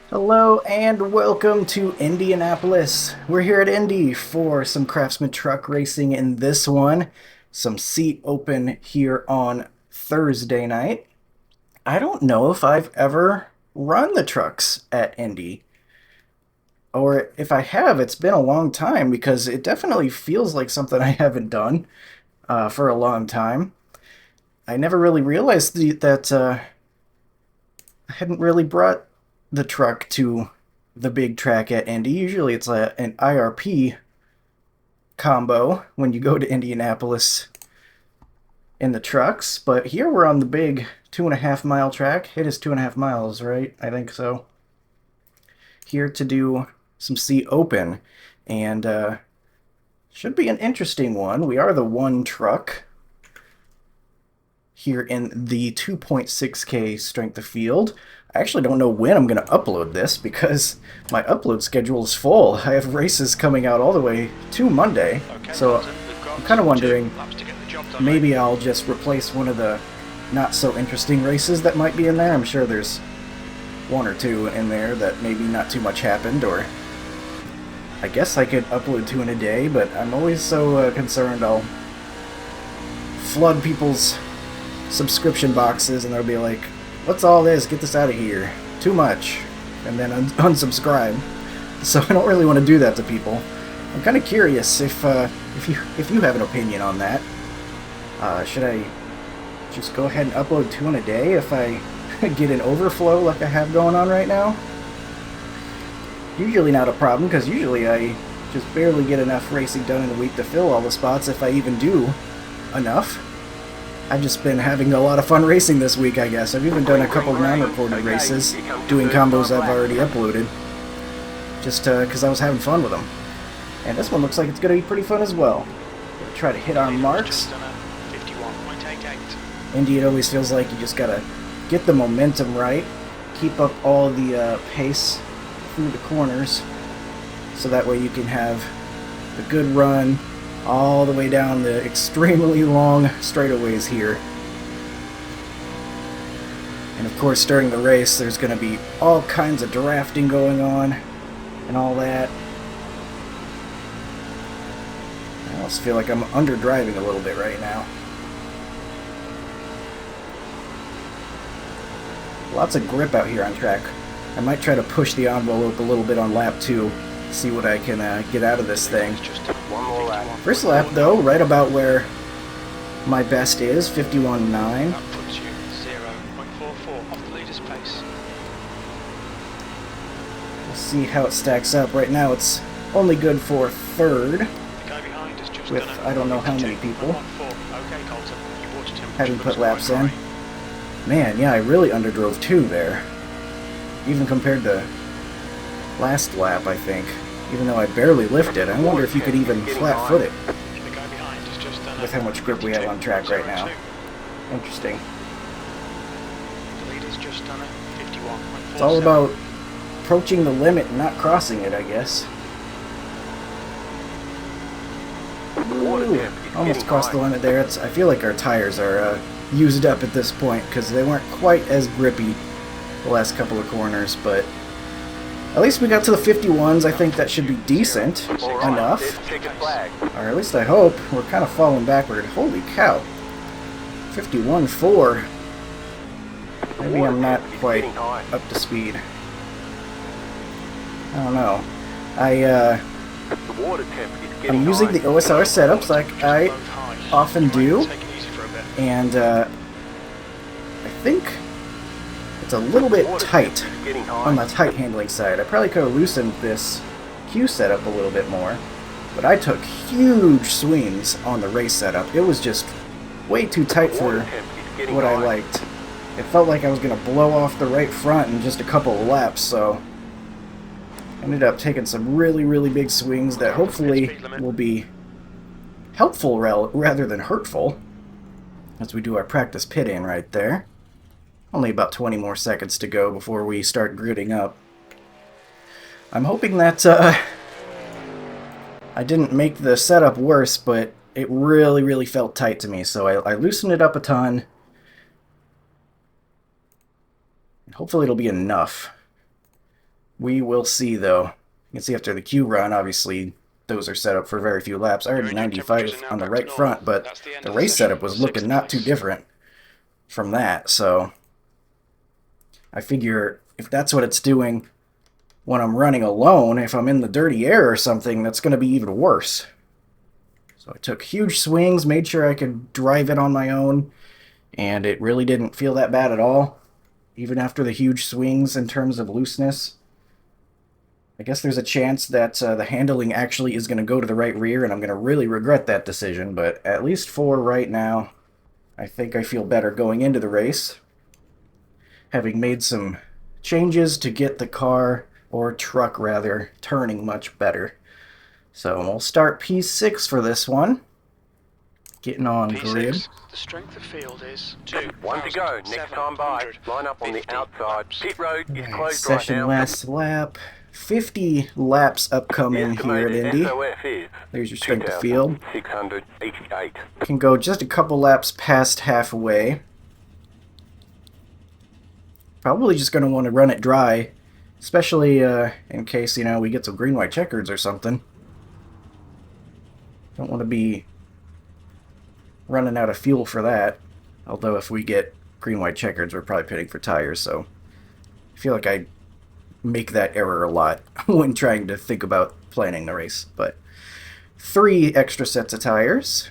Hello and welcome to Indianapolis. We're here at Indy for some Craftsman truck racing in this one. Some seat open here on Thursday night. I don't know if I've ever run the trucks at Indy, or if I have, it's been a long time because it definitely feels like something I haven't done for a long time. I never really realized that I hadn't really brought the truck to the big track at Indy. Usually it's an IRP combo when you go to Indianapolis in the trucks, but here we're on the big 2.5 mile track. It is 2.5 miles, right? I think so. Here to do some seat open, and should be an interesting one. We are the one truck here in the 2.6K strength of field. I actually don't know when I'm going to upload this because my upload schedule is full. I have races coming out all the way to Monday, so I'm kind of wondering maybe I'll just replace one of the not so interesting races that might be in there. I'm sure there's one or two in there that maybe not too much happened, or I guess I could upload two in a day, but I'm always so concerned I'll flood people's subscription boxes and they'll be like, what's all this? Get this out of here. Too much. And then unsubscribe. So I don't really want to do that to people. I'm kind of curious if you have an opinion on that. Should I just go ahead and upload two in a day if I get an overflow like I have going on right now? Usually not a problem, because usually I just barely get enough racing done in a week to fill all the spots, if I even do enough. I've just been having a lot of fun racing this week, I guess. I've even done a couple non-recorded races, doing combos I've already uploaded, just because I was having fun with them. And this one looks like it's going to be pretty fun as well. We'll try to hit our marks. Indy, it always feels like you just got to get the momentum right, keep up all the pace through the corners, so that way you can have a good run all the way down the extremely long straightaways here. And of course, during the race, there's going to be all kinds of drafting going on and all that. I almost feel like I'm underdriving a little bit right now. Lots of grip out here on track. I might try to push the envelope a little bit on lap 2, see what I can get out of this thing. First lap, though, right about where my best is, 51.9. That puts you 0.44 off the leader's pace. We'll see how it stacks up. Right now, it's only good for third, The guy behind has just with done I don't know how many people Okay, Colton, you watched him. having put laps in. Man, yeah, I really underdrove 2 there, even compared to last lap, I think. Even though I barely lifted, I wonder if you could even flat-foot it The guy behind has just done with how much grip we have on track right now. Interesting. The leader's just done a 51.47. It's all about approaching the limit and not crossing it, I guess. Ooh, almost crossed the limit there. I feel like our tires are used up at this point because they weren't quite as grippy the last couple of corners, but at least we got to the 51s. I think that should be decent enough. Or at least I hope. We're kind of falling backward. Holy cow. 51.4. Maybe I'm not quite up to speed. I don't know. I'm using the OSR setups like I often do, and I think it's a little bit tight on the tight handling side. I probably could have loosened this Q setup a little bit more, but I took huge swings on the race setup. It was just way too tight for what I liked. It felt like I was going to blow off the right front in just a couple of laps, so I ended up taking some really, really big swings that hopefully will be helpful rather than hurtful as we do our practice pit in right there. Only about 20 more seconds to go before we start gridding up. I'm hoping that I didn't make the setup worse, but it really, really felt tight to me, so I loosened it up a ton. Hopefully it'll be enough. We will see, though. You can see after the Q run, obviously, those are set up for very few laps. I Your heard engine temperature is 95 now on the back to right normal. front, but That's the end the of the race session. setup was looking Sixth not too place. different from that, so I figure if that's what it's doing when I'm running alone, if I'm in the dirty air or something, that's going to be even worse. So I took huge swings, made sure I could drive it on my own, and it really didn't feel that bad at all, even after the huge swings in terms of looseness. I guess there's a chance that the handling actually is going to go to the right rear, and I'm going to really regret that decision, but at least for right now, I think I feel better going into the race, having made some changes to get the car, or truck rather, turning much better. So we'll start P6 for this one. Getting on grid. P6. The strength of field is One to go. Next time by. Line up on the 2,750 outside. laps. Pit road is Right, closed right session now. last lap. 50 laps The upcoming here at estimated Indy. SOF is There's your strength of field. 2,688. Can go just a couple laps past halfway. Probably just going to want to run it dry, especially in case, we get some green-white checkers or something. Don't want to be running out of fuel for that. Although if we get green-white checkers, we're probably pitting for tires, so I feel like I make that error a lot when trying to think about planning the race. But 3 extra sets of tires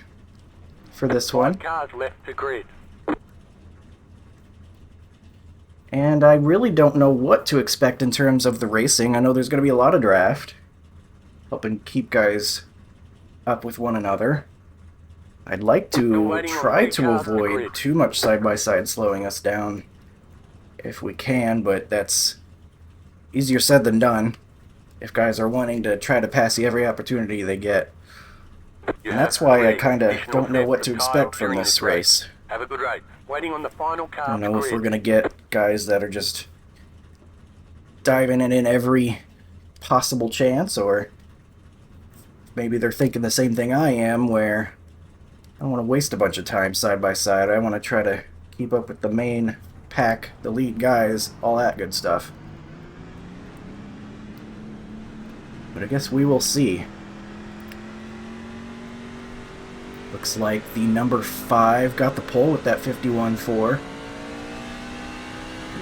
for this one. 5 cars left to grid. And I really don't know what to expect in terms of the racing. I know there's going to be a lot of draft, helping keep guys up with one another. I'd like to try to avoid too much side-by-side slowing us down if we can, but that's easier said than done if guys are wanting to try to pass you every opportunity they get. And that's why I kind of don't know what to expect from this race. Have a good race. Waiting on the final car. I don't know if we're going to get guys that are just diving it in every possible chance, or maybe they're thinking the same thing I am, where I don't want to waste a bunch of time side by side. I want to try to keep up with the main pack, the lead guys, all that good stuff. But I guess we will see. Looks like the number 5 got the pole with that 51.4.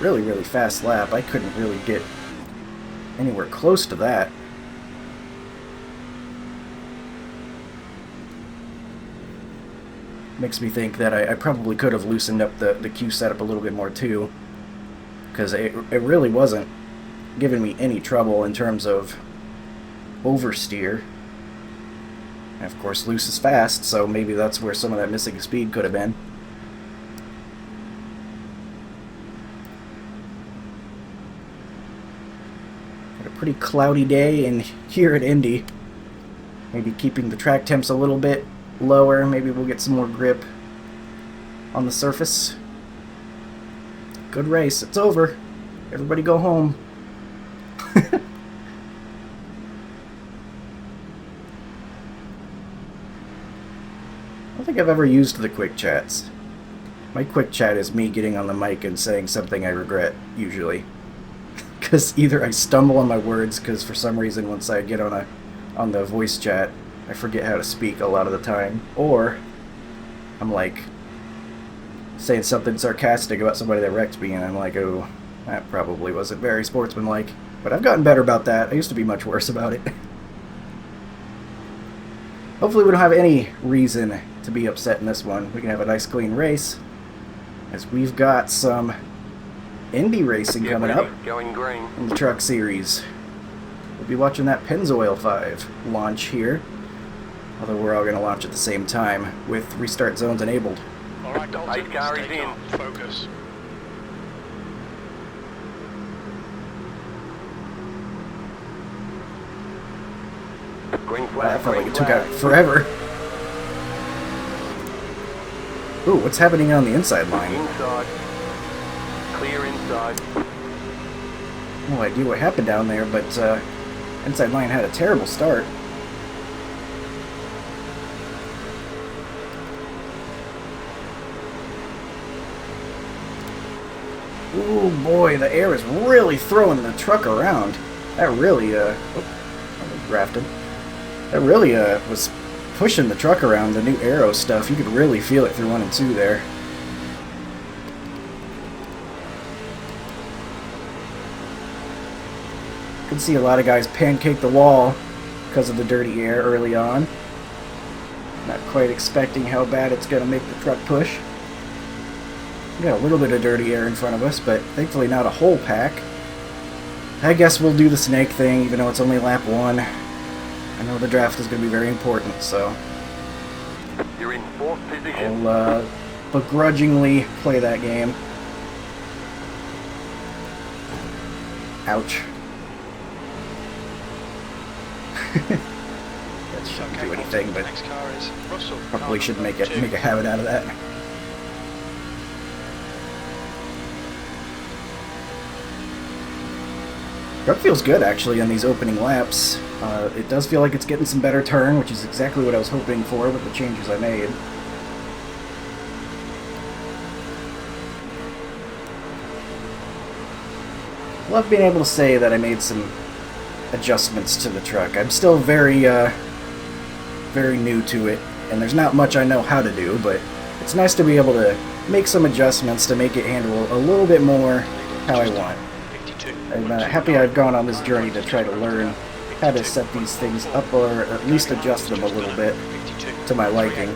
Really, really fast lap. I couldn't really get anywhere close to that. Makes me think that I probably could have loosened up the Q setup a little bit more too, because it really wasn't giving me any trouble in terms of oversteer. And of course, loose is fast, so maybe that's where some of that missing speed could have been. Had a pretty cloudy day in here at Indy. Maybe keeping the track temps a little bit lower. Maybe we'll get some more grip on the surface. Good race. It's over. Everybody go home. I don't think I've ever used the quick chats. My quick chat is me getting on the mic and saying something I regret, usually. Because either I stumble on my words, because for some reason once I get on the voice chat, I forget how to speak a lot of the time, or I'm like saying something sarcastic about somebody that wrecked me, and I'm like, oh, that probably wasn't very sportsmanlike. But I've gotten better about that. I used to be much worse about it. Hopefully we don't have any reason to be upset in this one. We can have a nice clean race, as we've got some Indy racing coming up Going green. in the truck series. We'll be watching that Pennzoil 5 launch here, although we're all going to launch at the same time with restart zones enabled. All right, Dalton. 8 cars Stay in. calm. Focus. Green Wow, flag. that felt like Green it took out flag. forever. Ooh, what's happening on the inside line? Inside. Clear inside. No idea what happened down there, but inside line had a terrible start. Ooh boy, the air is really throwing the truck around. That really, I drafted. That really, was pushing the truck around, the new aero stuff. You could really feel it through 1 and 2 there. Could see a lot of guys pancake the wall because of the dirty air early on. Not quite expecting how bad it's going to make the truck push. We got a little bit of dirty air in front of us, but thankfully not a whole pack. I guess we'll do the snake thing, even though it's only lap 1. I know the draft is going to be very important, so You're in 4th position. I'll begrudgingly play that game. Ouch. That shouldn't do anything, but Next car is Russell. probably should make a habit out of that. Truck feels good actually on these opening laps. It does feel like it's getting some better turn, which is exactly what I was hoping for with the changes I made. Love being able to say that I made some adjustments to the truck. I'm still very new to it, and there's not much I know how to do, but it's nice to be able to make some adjustments to make it handle a little bit more how I want. I'm happy I've gone on this journey to try to learn how to set these things up, or at least adjust them a little bit to my liking.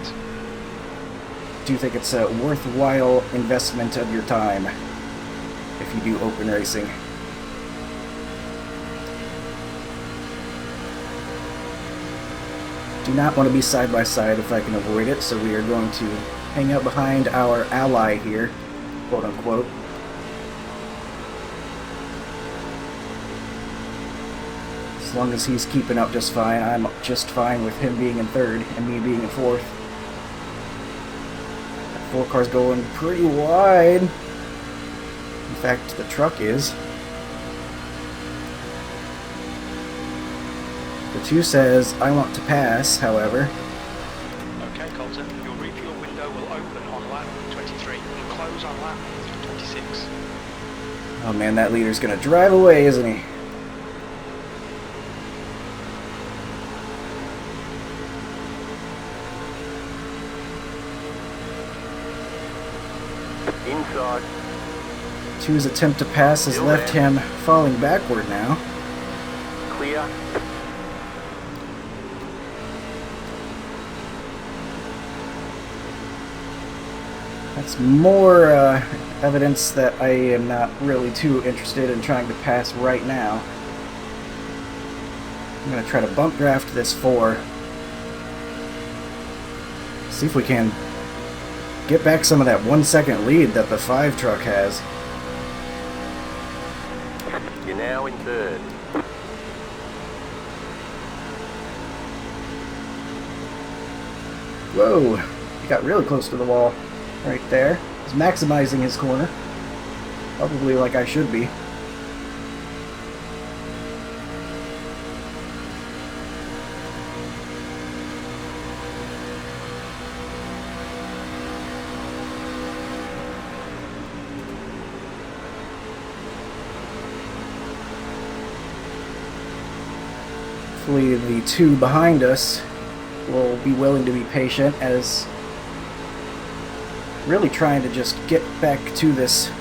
Do you think it's a worthwhile investment of your time if you do open racing? Do not want to be side by side if I can avoid it, so we are going to hang out behind our ally here, quote unquote. As long as he's keeping up just fine, I'm just fine with him being in 3rd and me being in 4th. That 4 car's going pretty wide. In fact, the truck is. The 2 says, I want to pass, however. Okay, Colton, your refuel window will open on lap 23 and close on lap 26. Oh man, that leader's gonna drive away, isn't he? Inside. 2's attempt to pass has left him falling backward now. Clear. That's more evidence that I am not really too interested in trying to pass right now. I'm going to try to bump draft this 4. See if we can get back some of that 1-second lead that the 5 truck has. You're now in 3rd. Whoa, he got really close to the wall right there. He's maximizing his corner. Probably like I should be. Hopefully the 2 behind us will be willing to be patient, as really trying to just get back to this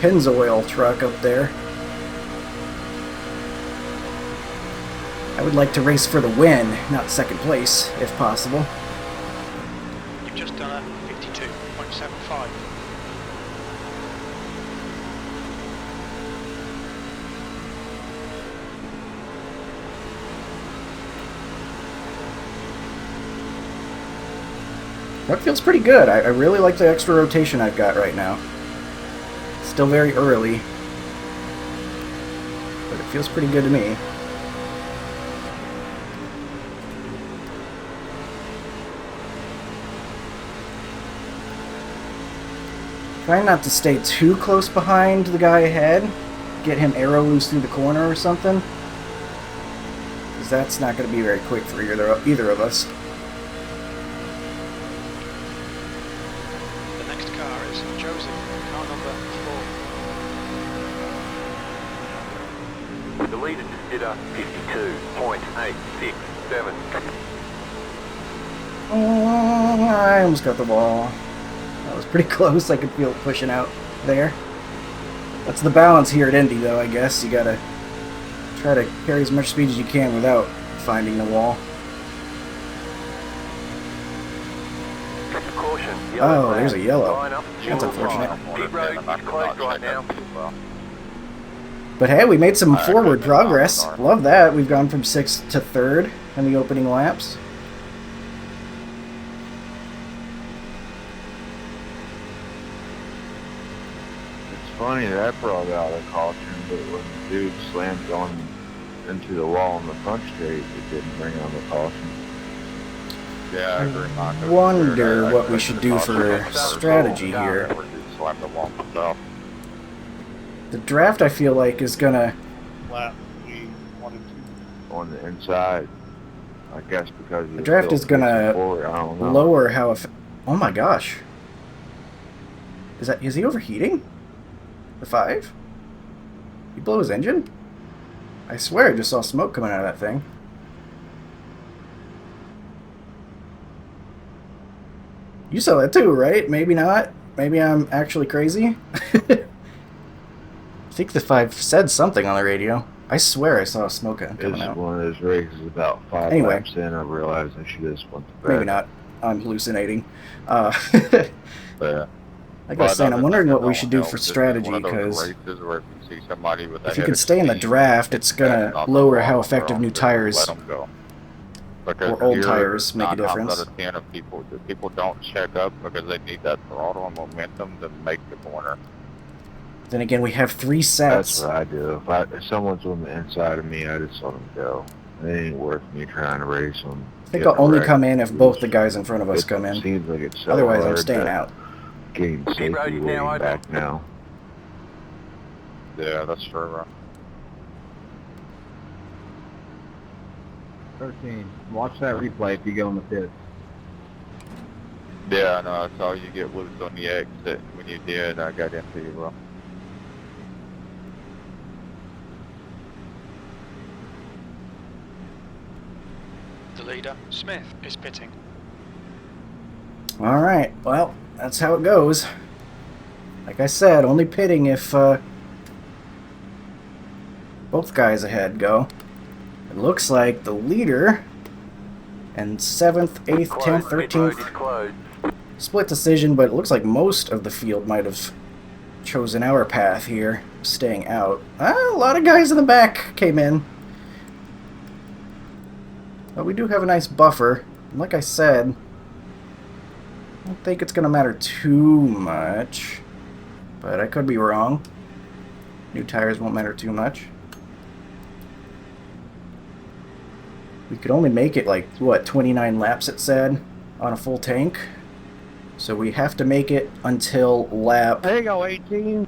Pennzoil truck up there. I would like to race for the win, not 2nd place, if possible. You've just done a 52.75. That feels pretty good. I really like the extra rotation I've got right now. Still very early, but it feels pretty good to me. Trying not to stay too close behind the guy ahead. Get him arrow loose through the corner or something, because that's not going to be very quick for either of us. The next car is Joseph, car number 4. The leader just did a 52.867. Oh, I almost got the wall. That was pretty close. I could feel it pushing out there. That's the balance here at Indy, though, I guess. You gotta try to carry as much speed as you can without finding the wall. Caution, Oh, there's a yellow. Line up, That's unfortunate. Pit road is closed right now. But hey, we made some forward progress. Love that. We've gone from 6th to 3rd in the opening laps. It's funny that brought out a caution, but when the dude slammed on into the wall on the front straight, it didn't bring on the caution. Yeah, I agree. I wonder what we should do for strategy here. The draft, I feel like, is gonna... Lap we wanted to. On the inside, I guess because The draft is gonna lower how... Oh my gosh. Is he overheating? The 5? He blew his engine? I swear I just saw smoke coming out of that thing. You saw that too, right? Maybe not. Maybe I'm actually crazy. I think the 5 said something on the radio. I swear I saw smoke coming out. It's one of those races about 5 Anyway. laps in, I realized I should just went to bed. Maybe not. I'm hallucinating. But, Like I was saying, I'm wondering what we should do for strategy, because if you can stay in the draft, it's going to lower how effective new tires or old tires make a difference. People don't check up because they need that throttle and momentum to make the corner. Then again, we have 3 that's sets. what I do. If someone's on the inside of me, I just let them go. It ain't worth me trying to race them. I think I'll only come in if both the guys in front of us come in. Seems like it's so Otherwise, I'm hard staying to out. gain safety road is now waiting open. back now. Yeah, that's true, bro. 13. Watch that replay if you go in the pits. Yeah, I know. I saw you get loose on the exit. When you did, I got into you, bro. The leader, Smith, is pitting. Alright, well, that's how it goes. Like I said, only pitting if both guys ahead go. It looks like the leader and 7th, 8th, 10th, Pit road is 13th closed. split decision, but it looks like most of the field might have chosen our path here, staying out. A lot of guys in the back came in. But we do have a nice buffer. And like I said, I don't think it's going to matter too much, but I could be wrong. New tires won't matter too much. We could only make it like, what, 29 laps it said on a full tank. So we have to make it until lap, There you go, 18.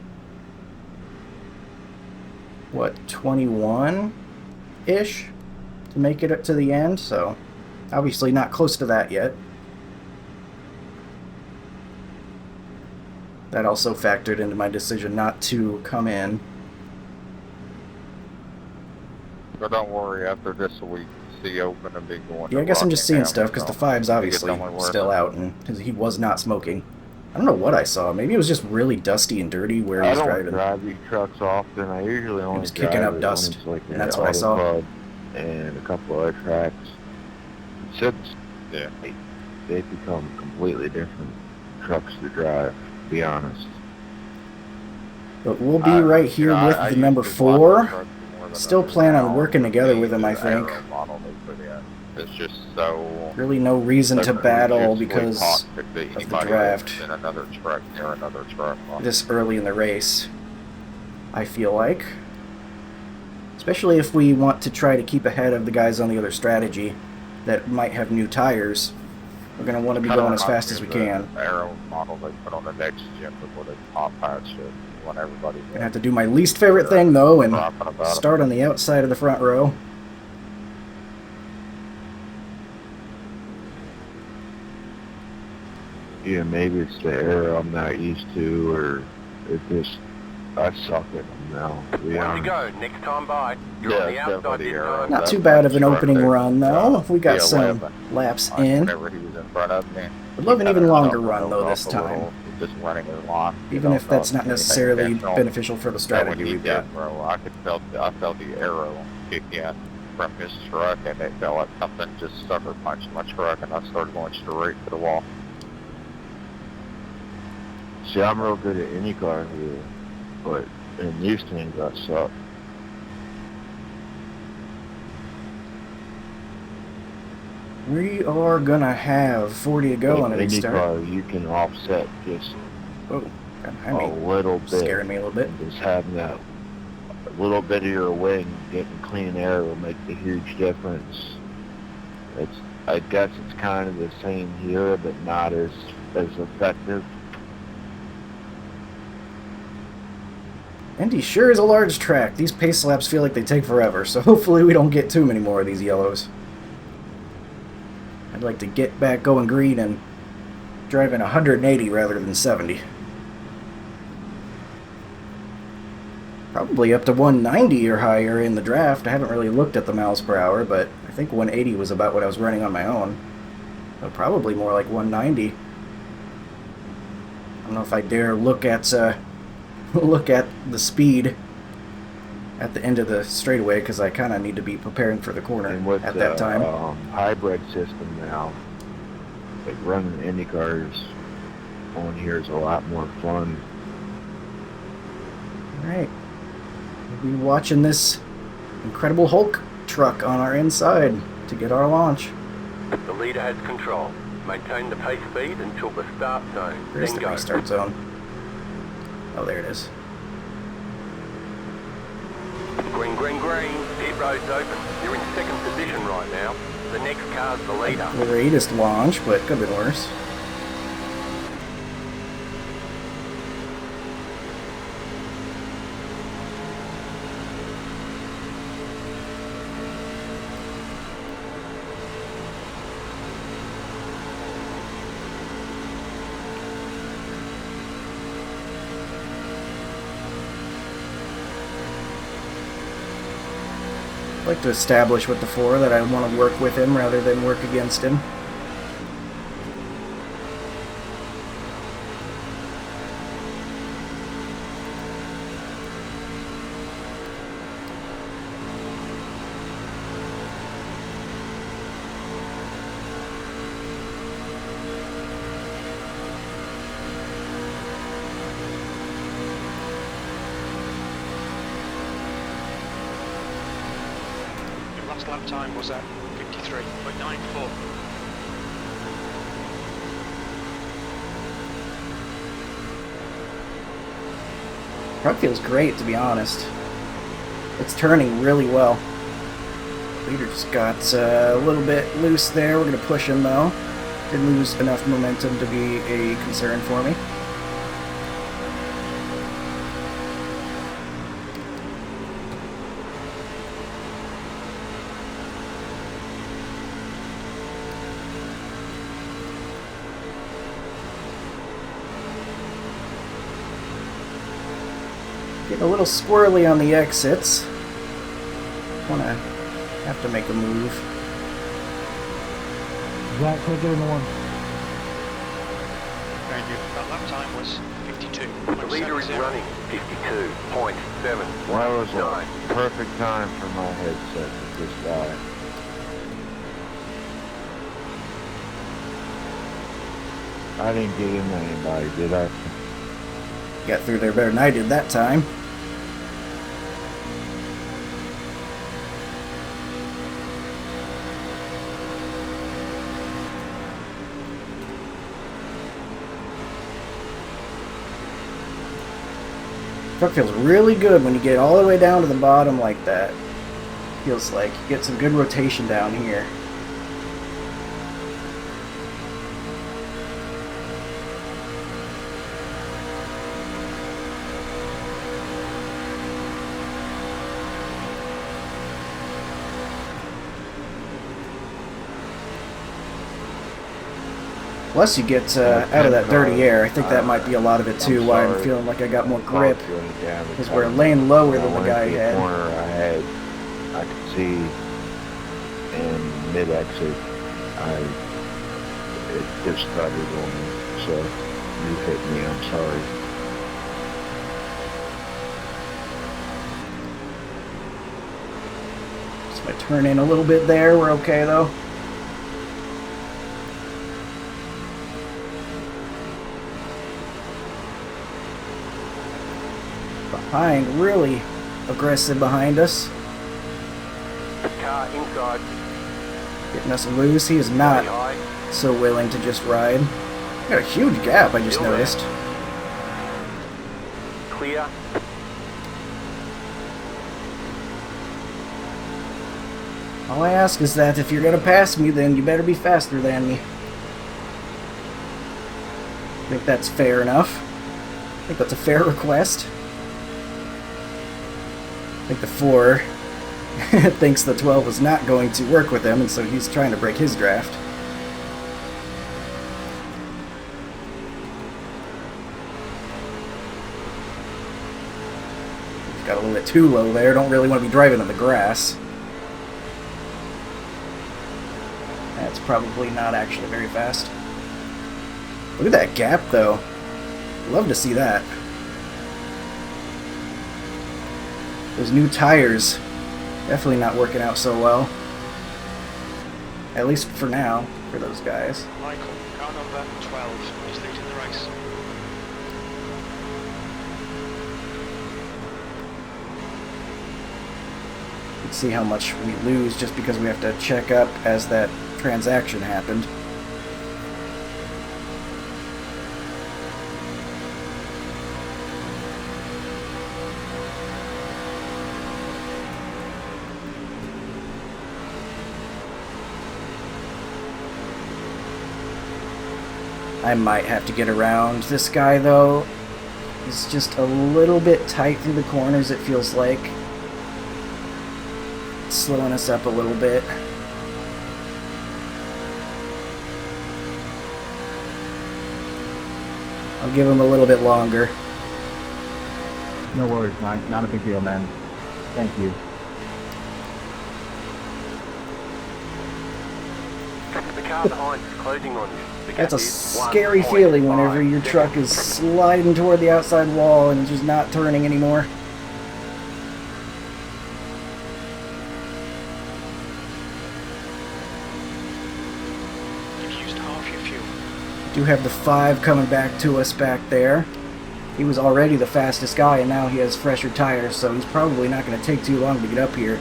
what, 21-ish to make it up to the end. So obviously not close to that yet. That also factored into my decision not to come in. But don't worry, after this week, the open and be going. Yeah, I guess I'm just seeing stuff because the 5's obviously still out and he was not smoking. I don't know what I saw. Maybe it was just really dusty and dirty where he I was don't driving. drive these trucks often. I usually only was kicking drive up it dust, when it's like and in that's the what I auto saw. club and a couple other tracks. Since Yeah. they've become completely different trucks to drive, to be honest. But we'll be right here with the number 4. Still plan on working together with him, I think. It's just so. Really no reason to battle it's way because toxic that of the anybody draft else in another truck near another truck. this early in the race, I feel like. Especially if we want to try to keep ahead of the guys on the other strategy that might have new tires. We're going to want to be going as fast as we can. Aero model they put on the next gen before they top patch it. Want everybody. I'm going to have to do my least favorite thing, though, and Talking about it. start on the outside of the front row. Yeah, maybe it's the air I'm not used to, or it just, I suck at them now. To be Way to honest. go. Next time by. You're Yeah, on the it's outside definitely this the arrow. time. Not That too bad of much an truck opening there. run, though. We got Yeah, some 11. laps Like, in. whenever he was in front of me, I'd he love an kinda even longer shuffled run, those though, off this a time. little, just running his line. Even if that's not anything necessarily intentional. beneficial for the Then when strategy he we've got. did, bro, I felt the arrow kick in from his truck, and it felt like something just sucker punched my truck, and I started going straight to the wall. See, I'm real good at IndyCar here, but in Houston it got sucked. We are gonna have 40 to go on a In restart. IndyCar, you can offset just Oh, got behind a me. little bit. Scaring me a little bit. Just having that little bit of your wing getting clean air will make a huge difference. I guess it's kind of the same here, but not as effective. Indy sure is a large track. These pace laps feel like they take forever, so hopefully we don't get too many more of these yellows. I'd like to get back going green and driving 180 rather than 70. Probably up to 190 or higher in the draft. I haven't really looked at the miles per hour, but I think 180 was about what I was running on my own. So probably more like 190. I don't know if I dare look at look at the speed at the end of the straightaway because I kind of need to be preparing for the corner And with at the that time. hybrid system now, like running IndyCars on here is a lot more fun. Alright. We'll be watching this Incredible Hulk truck on our inside to get our launch. The leader has control. Maintain the pace speed until the start zone. Where's Then the go. restart zone? Oh, there it is. Green, green, green. Pit road's open. You're in second position right now. The next car's the leader. Greatest launch, but could have been worse. I'd like to establish with the 4 that I want to work with him rather than work against him. Your last lap time was at 53.94. Truck feels great, to be honest. It's turning really well. Leader just got a little bit loose there. We're going to push him, though. Didn't lose enough momentum to be a concern for me. Getting a little squirrely on the exits. Wanna have to make a move. Zach, quick get in the one. Thank you. That lap time was The leader is 52.70. running 52.7. That was a 9. perfect time for my headset with this guy. I didn't get into anybody, did I? Got through there better than I did that time. Truck feels really good when you get all the way down to the bottom like that. Feels like you get some good rotation down here. Plus, you get out of that dirty air. I think that might be a lot of it too. Why I'm feeling like I got more grip, because we're laying lower than the guy had. I could see in mid-exit, it just started on me. So you hit me. I'm sorry. So I turn in a little bit there. We're okay though. Behind, really aggressive behind us. Car inside. Getting us loose. He is not Very high. so willing to just ride. Got a huge gap, I just Still there. noticed. Clear. All I ask is that if you're gonna pass me, then you better be faster than me. I think that's fair enough. I think that's a fair request. I think the 4 thinks the 12 is not going to work with him, and so he's trying to break his draft. He's got a little bit too low there. Don't really want to be driving in the grass. That's probably not actually very fast. Look at that gap, though. Love to see that. Those new tires, definitely not working out so well. At least for now, for those guys. Michael, car number 12 is leading the race. You can see how much we lose just because we have to check up as that transaction happened. I might have to get around this guy though. He's just a little bit tight through the corners, it feels like. It's slowing us up a little bit. I'll give him a little bit longer. No worries, not a big deal, man. Thank you. The car behind is closing on you. The That's a gap is scary 1.5 feeling whenever your seconds. truck is sliding toward the outside wall and just not turning anymore. You've used half your fuel. Do have the 5 coming back to us back there. He was already the fastest guy, and now he has fresher tires, so he's probably not going to take too long to get up here.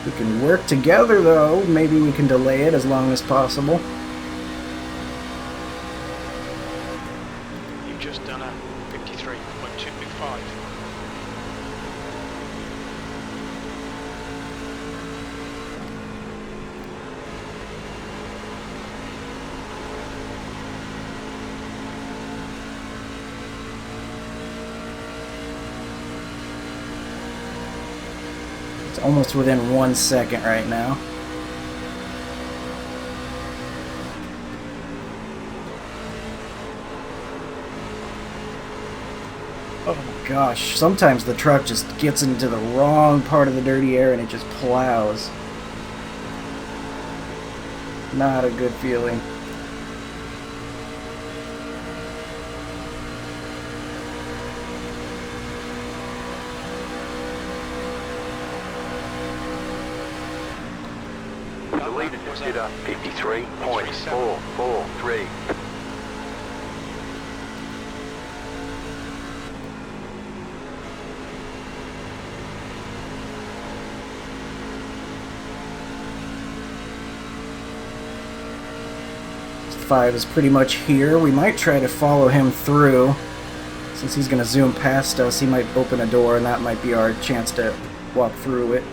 We can work together, though. Maybe we can delay it as long as possible. You've just done a 53.225. It's almost within 1 second right now. Oh my gosh, sometimes the truck just gets into the wrong part of the dirty air and it just plows. Not a good feeling. The leader just did a 53.443. Five is pretty much here. We might try to follow him through. Since he's going to zoom past us, he might open a door, and that might be our chance to walk through it.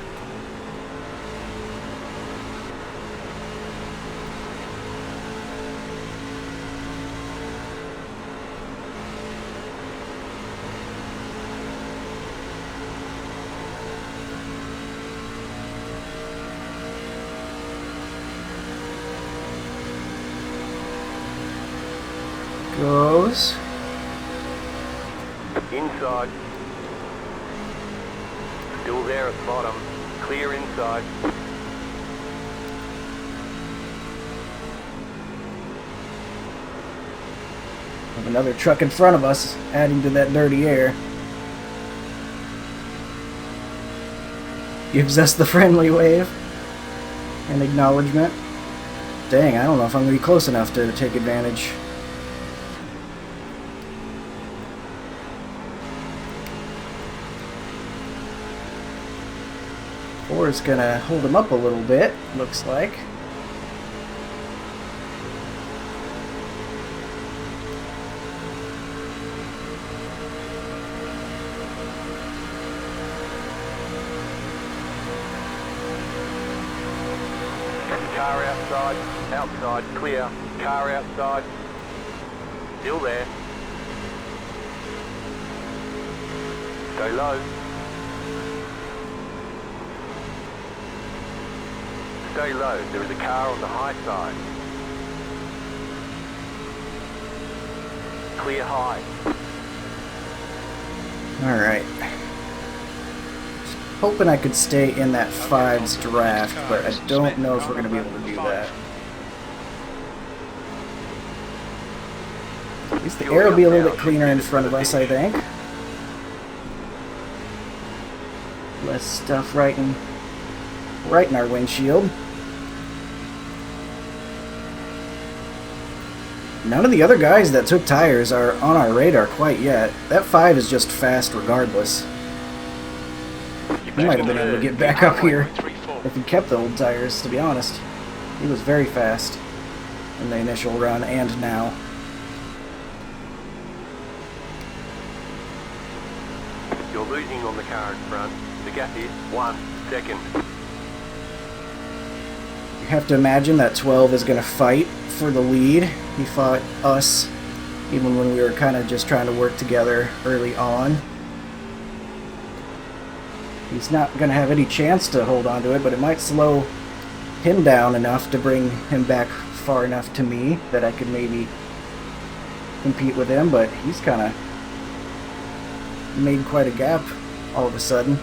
goes. Inside. Still there at the bottom. Clear inside. Another truck in front of us, adding to that dirty air. Gives us the friendly wave and acknowledgement. Dang, I don't know if I'm going to be close enough to take advantage. Four is going to hold him up a little bit, looks like. Car outside. Outside. Clear. Car outside. Still there. Stay low. Stay low. There is a car on the high side. Clear high. Alright. Hoping I could stay in that 5's draft, but I don't know if we're going to be able to do that. At least the air will be a little bit cleaner in front of us, I think. Less stuff right in our windshield. None of the other guys that took tires are on our radar quite yet. That 5 is just fast regardless. He might have been able to get back up here if he kept the old tires, to be honest. He was very fast in the initial run and now. You're losing on the car in front. The gap is 1 second. You have to imagine that 12 is going to fight for the lead. He fought us even when we were kind of just trying to work together early on. He's not going to have any chance to hold on to it, but it might slow him down enough to bring him back far enough to me that I could maybe compete with him, but he's kind of made quite a gap all of a sudden.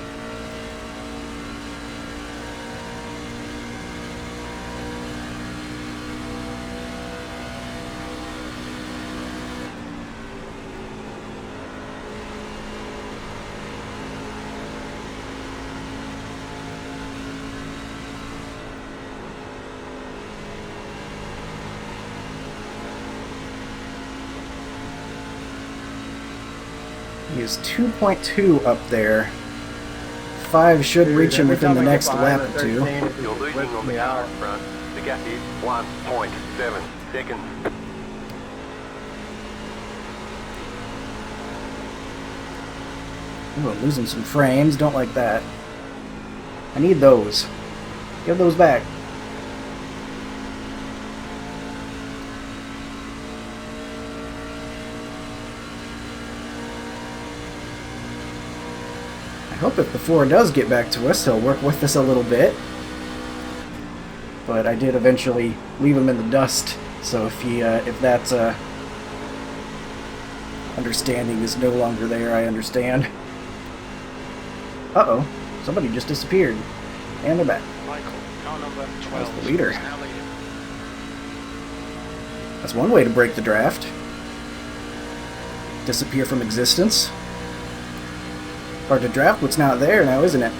He is 2.2 up there. 5 should reach him within the next lap or two. You're losing on the car in front. The gap is 1.7 seconds. Ooh, I'm losing some frames. Don't like that. I need those. Give those back. I hope if the 4 does get back to us, he'll work with us a little bit. But I did eventually leave him in the dust, so if that understanding is no longer there, I understand. Uh-oh, somebody just disappeared. And they're back. Michael, car number 12 That's the leader. is now leading. That's one way to break the draft. Disappear from existence. Hard to draft what's not there now, isn't it?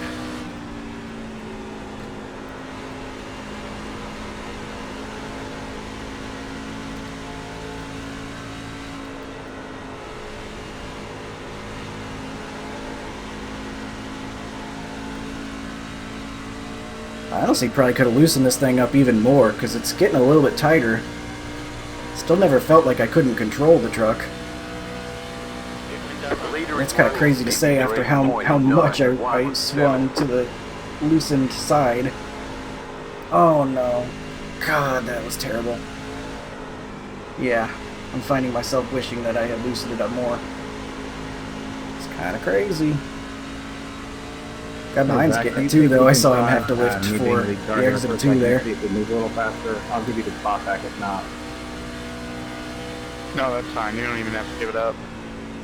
I honestly probably could have loosened this thing up even more, because it's getting a little bit tighter. Still never felt like I couldn't control the truck. It's kind of crazy to say after how much I swung to the loosened side. Oh no. God, that was terrible. Yeah, I'm finding myself wishing that I had loosened it up more. It's kind of crazy. Guy behind's getting it too, though. I saw him have to lift for the exit 2 there. If it moves a little faster, I'll give you the spot back if not. No, that's fine. You don't even have to give it up.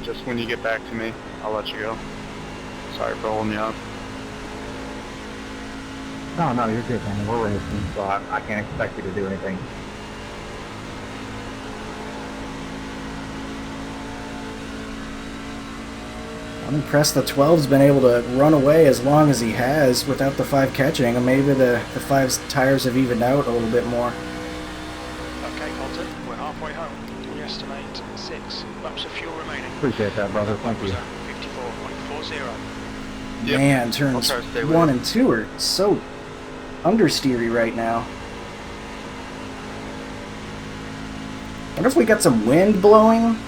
Just when you get back to me, I'll let you go. Sorry for holding you up. No, no, you're good, man. We're racing, so I can't expect you to do anything. I'm impressed the 12's been able to run away as long as he has without the 5 catching, and maybe the 5's tires have evened out a little bit more. Okay, Colton, we're halfway home. We estimate 6 laps of fuel remaining. Appreciate that, brother. Thank you. 54.40. Man, turns 1 and 2 are so understeery right now. Wonder if we got some wind blowing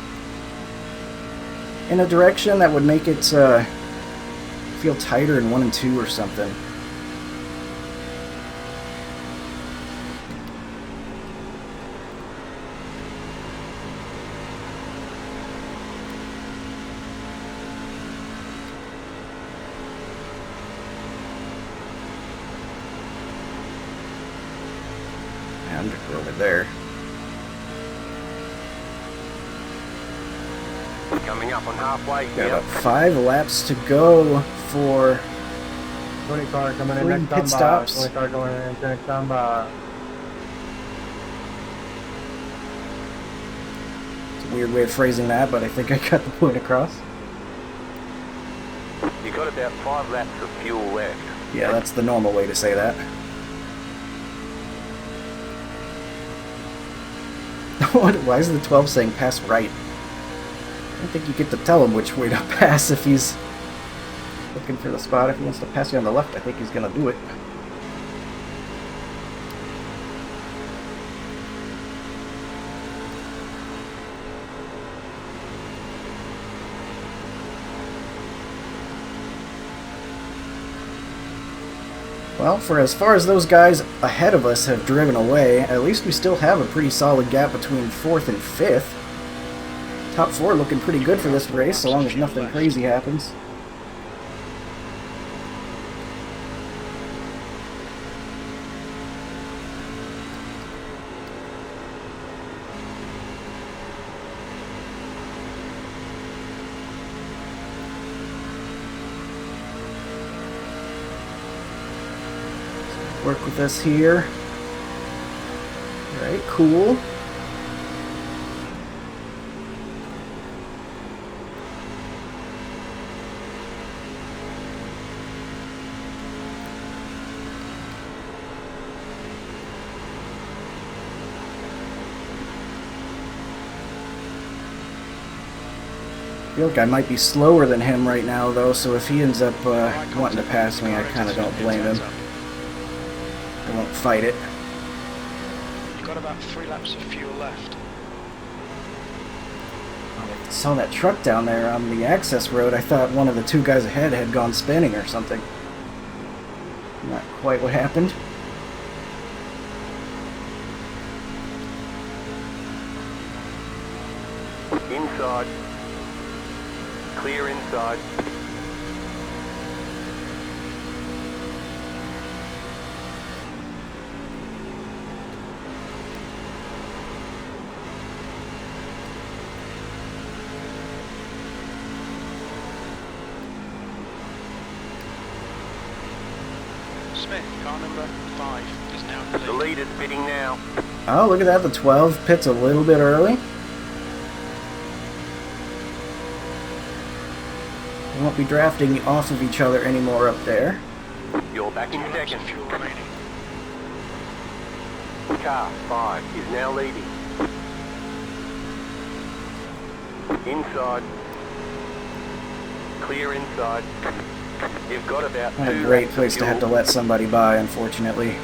in a direction that would make it feel tighter in 1 and 2 or something. And over there. Coming up on halfway. Got about 5 laps to go for 20 car coming in 3 next pit time. stops. 20 car going in next time. It's a weird way of phrasing that, but I think I got the point across. You got about 5 laps of fuel left. Yeah, that's the normal way to say that. Why is the 12 saying pass right? I don't think you get to tell him which way to pass if he's looking for the spot. If he wants to pass you on the left, I think he's going to do it. Well, for as far as those guys ahead of us have driven away, at least we still have a pretty solid gap between 4th and 5th. Top 4 looking pretty good for this race, so long as nothing crazy happens. Work with us here. Alright, cool. I feel like I might be slower than him right now, though, so if he ends up wanting to pass me, I kind of don't blame him. I won't fight it. You've got about 3 laps of fuel left. I saw that truck down there on the access road. I thought one of the 2 guys ahead had gone spinning or something. Not quite what happened. Inside. Clear inside. Smith, car number 5 is now The lead is pitting now. Oh, look at that. The 12 pits a little bit early. We won't be drafting off of each other anymore up there. You're back in 2 laps of second. fuel remaining. Car 5 is now leading. Inside. Clear inside. You've got about 2 Not a great laps place of to have to fuel. let somebody by, unfortunately.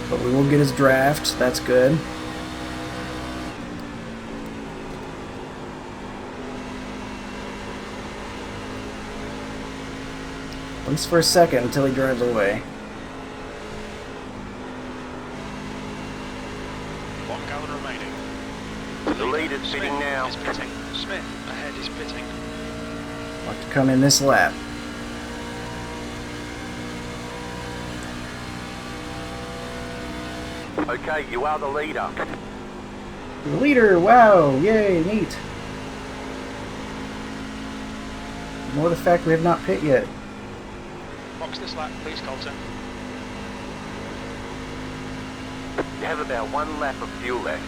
But we will get his draft. That's good. At least for a second until he drives away. 1 gallon remaining. The lead is Smith pitting now. is pitting. Smith ahead is pitting. Want to come in this lap. Okay, you are the leader. The leader, wow, yay, neat. More the fact we have not pit yet. Box this lap, please, Colton. You have about 1 lap of fuel left.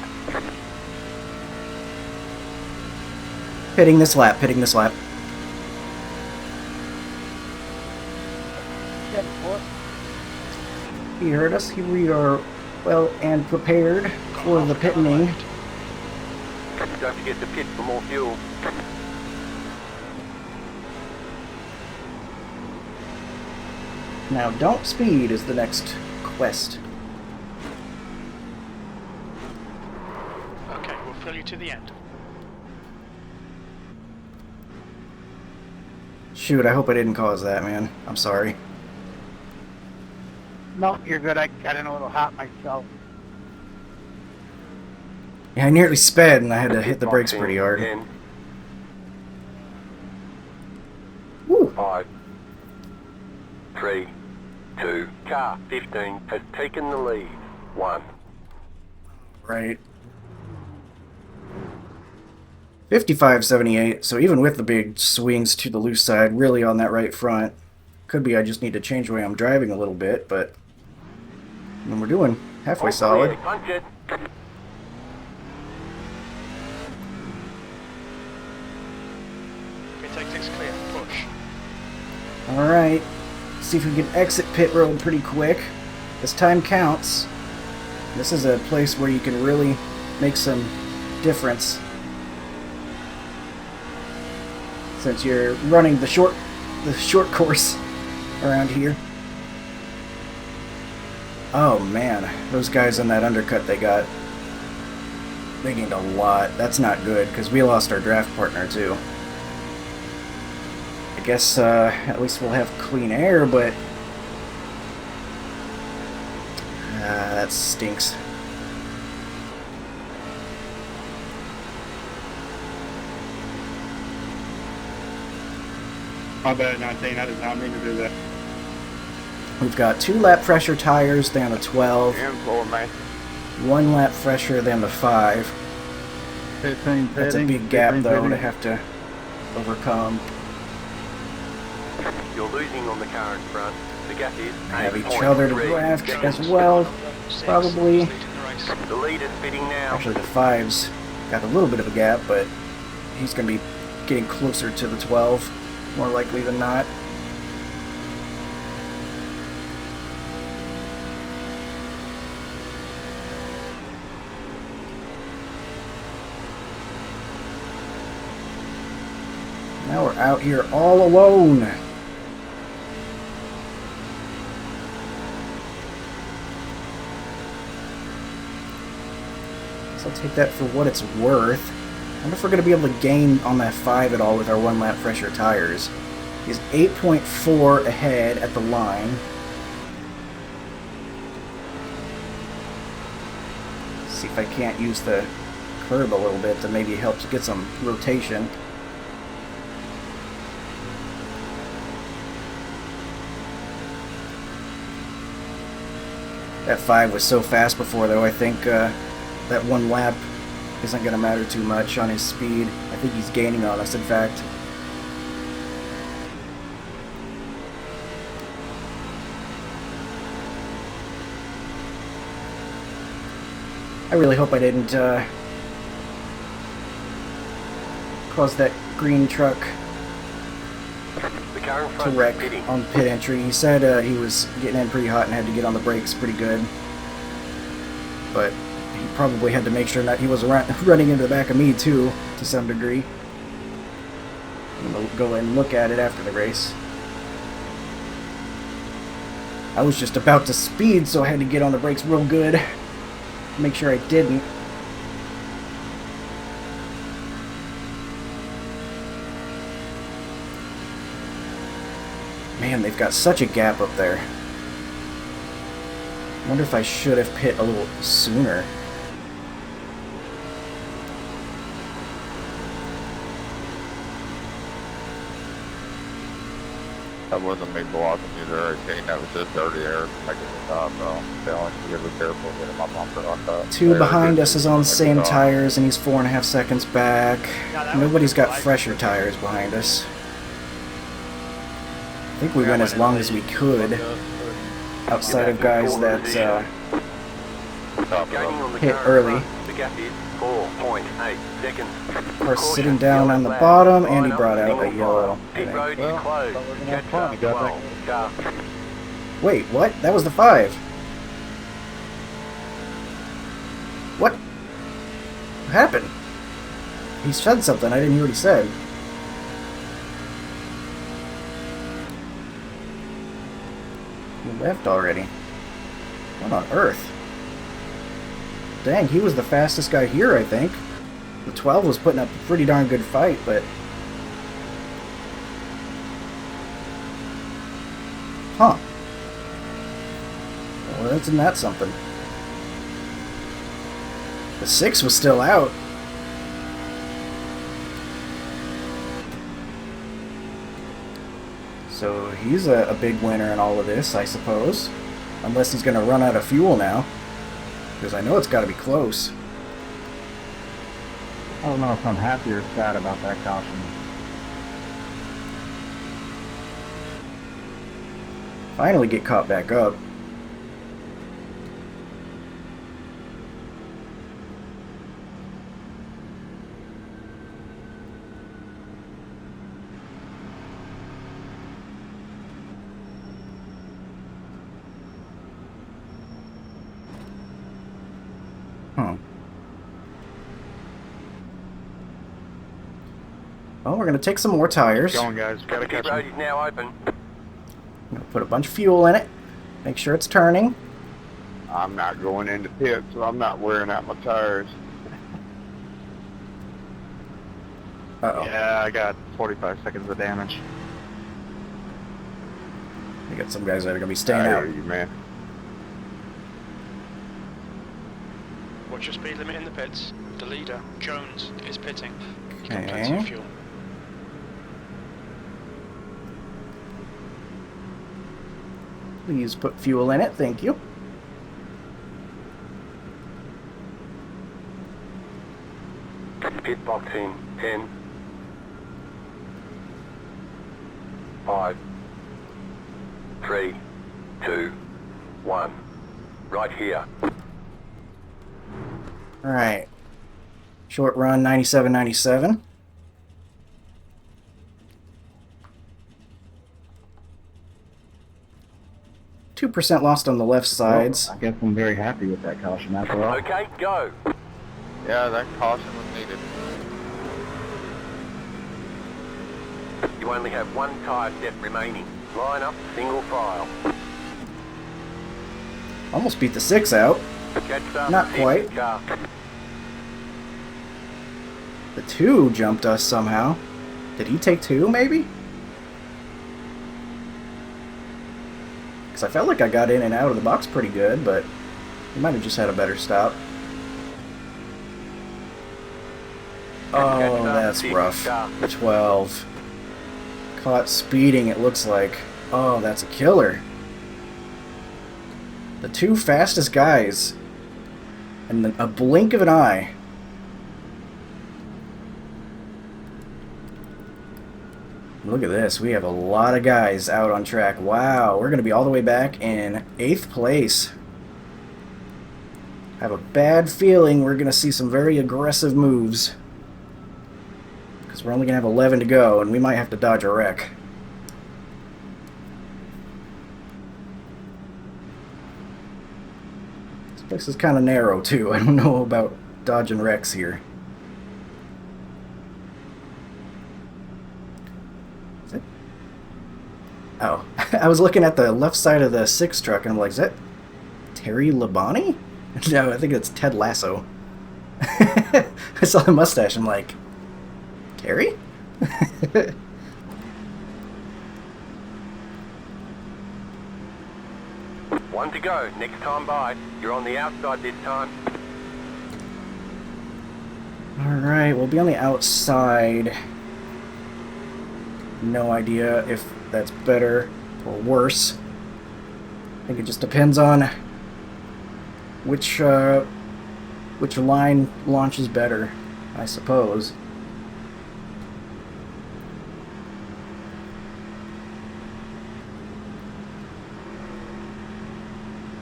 Pitting this lap, pitting this lap. He heard us. We are well and prepared for the pitting. Don't forget to pit for more fuel. Now, don't speed is the next quest. Okay, we'll fill you to the end. Shoot, I hope I didn't cause that, man. I'm sorry. No, you're good. I got in a little hot myself. Yeah, I nearly sped and I had to hit the brakes pretty hard. 10, Woo! 5, 3, 2, car 15 has taken the lead. 1. Right. 55.78, so even with the big swings to the loose side, really on that right front. Could be I just need to change the way I'm driving a little bit, but we're doing halfway solid. Punch it. Pit exit's clear, push. Alright, see if we can exit pit road pretty quick. This time counts. This is a place where you can really make some difference. Since you're running the short course around here. Oh man, those guys in that undercut they gained a lot. That's not good, because we lost our draft partner too. I guess at least we'll have clean air, but that stinks. My bad, 19. I did not mean to do that. We've got 2 lap fresher tires than the 12, Info, man. 1 lap fresher than the 5. 15 That's a big gap though to have to overcome. You're losing on the car in front. The gap is Have each other to draft as well, probably. The lead is pitting now. Actually, the 5's got a little bit of a gap, but he's going to be getting closer to the 12, more likely than not. Now we're out here all alone. So I'll take that for what it's worth. I wonder if we're going to be able to gain on that 5 at all with our 1 lap fresher tires. He's 8.4 ahead at the line. See if I can't use the curb a little bit to maybe help to get some rotation. That 5 was so fast before, though, I think that 1 lap isn't going to matter too much on his speed. I think he's gaining on us, in fact. I really hope I didn't cause that green truck The car in to front wreck is pitting. on pit entry. He said he was getting in pretty hot and had to get on the brakes pretty good. But he probably had to make sure that he was running into the back of me too, to some degree. I'm going to go and look at it after the race. I was just about to speed, so I had to get on the brakes real good. Make sure I didn't. Man, they've got such a gap up there. I wonder if I should have pit a little sooner. That wasn't me blocking you there, 18. That was just dirty air making the top, bro. Telling you to be careful getting my bumper on top. Two behind us is on the same tires, and he's 4.5 seconds back. Nobody's got fresher tires behind us. I think we went as long as we could, outside of guys that hit early. The gap is 4.8 seconds. Of course, sitting down on the bottom, and he brought out a yellow. I Pit think. road is closed. Catch up 12 car. Wait, what? That was the 5. What? What happened? He said something. I didn't hear what he said. He left already. What on earth? Dang, he was the fastest guy here, I think. The 12 was putting up a pretty darn good fight, but... Huh. Well, isn't that something? The 6 was still out. So he's a big winner in all of this, I suppose. Unless he's going to run out of fuel now. Because I know it's got to be close. I don't know if I'm happy or sad about that caution. Finally get caught back up. Well, we're going to take some more tires. Going, guys. Gotta Pit catch road him. is now open. Gonna put a bunch of fuel in it. Make sure it's turning. I'm not going into pit, so I'm not wearing out my tires. Uh-oh. Yeah, I got 45 seconds of damage. We got some guys that are gonna be staying I out. hear you, man. Watch your speed limit in the pits. The leader, Jones, is pitting. You got Okay. plenty of fuel. Please put fuel in it, thank you. Pit box in 10, 5, 3, 2, 1. Right here. Alright. Short run 97.97. %2 lost on the left sides. Well, I guess I'm very happy with that caution after all. Okay, go. Yeah, that caution was needed. You only have one tyre depth remaining. Line up single file. Almost beat the 6 out. Catch up Not 6 quite. car. The 2 jumped us somehow. Did he take 2, maybe? Because I felt like I got in and out of the box pretty good, but he might have just had a better stop. Oh, that's rough. The 12. Caught speeding, it looks like. Oh, that's a killer. The 2 fastest guys. In a blink of an eye. Look at this. We have a lot of guys out on track. Wow, we're going to be all the way back in 8th place. I have a bad feeling we're going to see some very aggressive moves. Because we're only going to have 11 to go, and we might have to dodge a wreck. This place is kind of narrow, too. I don't know about dodging wrecks here. Oh, I was looking at the left side of the 6 truck and I'm like, is that Terry Labonte? No, I think it's Ted Lasso. I saw the mustache, I'm like, Terry? One to go. Next time by. You're on the outside this time. Alright, we'll be on the outside. No idea if that's better or worse. I think it just depends on which line launches better, I suppose.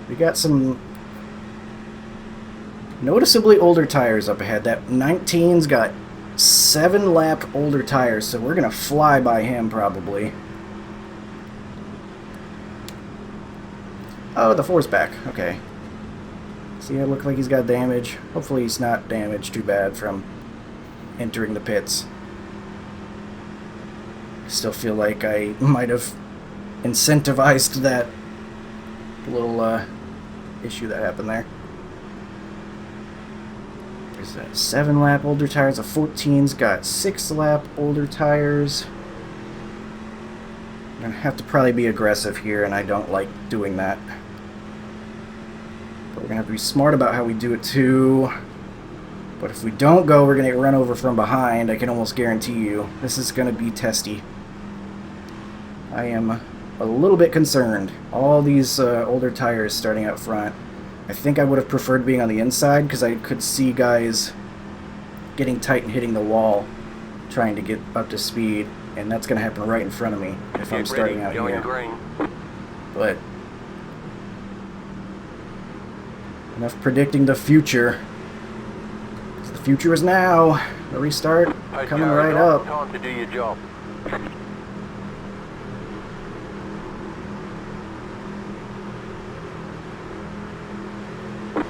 We got some noticeably older tires up ahead. That 19's got 7-lap older tires, so we're gonna fly by him probably. Oh, the 4's back. Okay. See, it looked like he's got damage. Hopefully he's not damaged too bad from entering the pits. I still feel like I might have incentivized that little issue that happened there. There's that 7-lap older tires. The 14's got 6-lap older tires. I'm gonna have to probably be aggressive here, and I don't like doing that. But we're gonna have to be smart about how we do it too. But if we don't go, we're gonna get run over from behind. I can almost guarantee you. This is gonna be testy. I am a little bit concerned. All these older tires starting out front. I think I would have preferred being on the inside because I could see guys getting tight and hitting the wall trying to get up to speed, and that's going to happen right in front of me if I'm starting out here. Green. But enough predicting the future. The future is now. The restart coming right up. Time to do your job.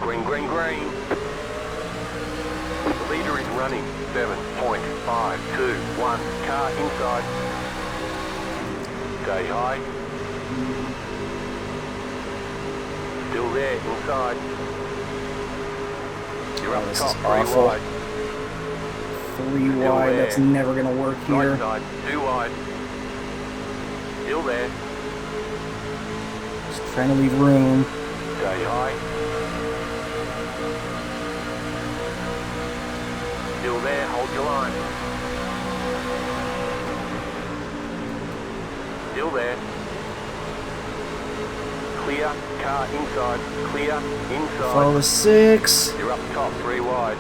Green, green, green. The leader is running. 7.521. Car inside. Stay high. Still there, inside. You're up This top, is 3 awful. wide. 3 Still wide, there. that's never going to work Right here. side, 2 wide. Still there. Just trying to leave room. Stay high. Still there, hold your line. Still there. Clear, car inside, clear, inside. Follow the 6. You're up top, 3 wide.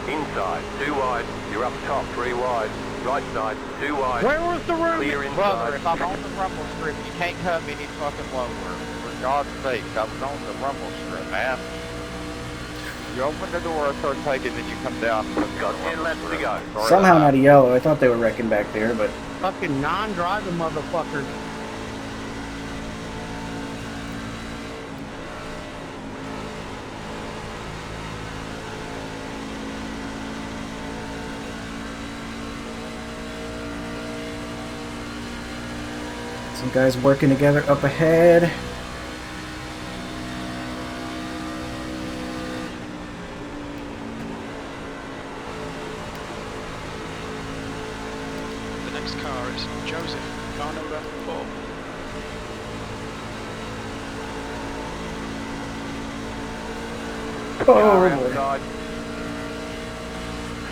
Inside, 2 wide. You're up top, 3 wide. Right side, 2 wide. Where was the room? Clear inside. Brother, if I'm on the rumble strip, you can't cut me any fucking lower. For God's sake, I was on the rumble strip, man. You open the door, I start taking, then you come down. Got 10 laps to go. Sorry Somehow about not a yellow. I thought they were wrecking back there, but Fucking non-driving motherfuckers. some guys working together up ahead. The next car is Joseph, car number 4. Car Oh, boy. outside.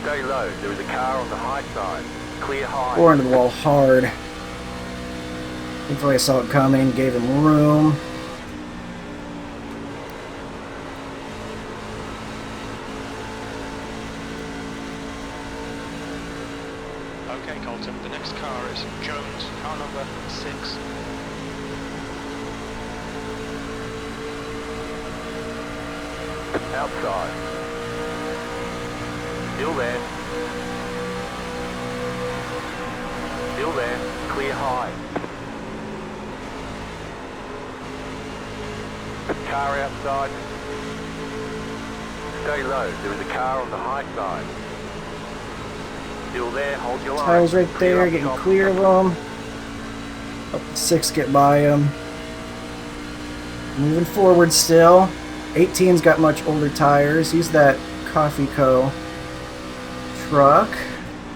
Stay low. There is a car on the high side. Clear high. Bore into the wall hard. Thankfully I saw it coming, gave him room. Okay, Colton, the next car is Jones, car number 6. Outside. Still there. Still there. Clear high. Car outside. Stay low. There is a car on the high side. Still there. Hold your line. Tires right Clear there, up getting top. clear of them. Up to 6 get by him. Moving forward still. 18's got much older tires. He's that Coffee Co. truck.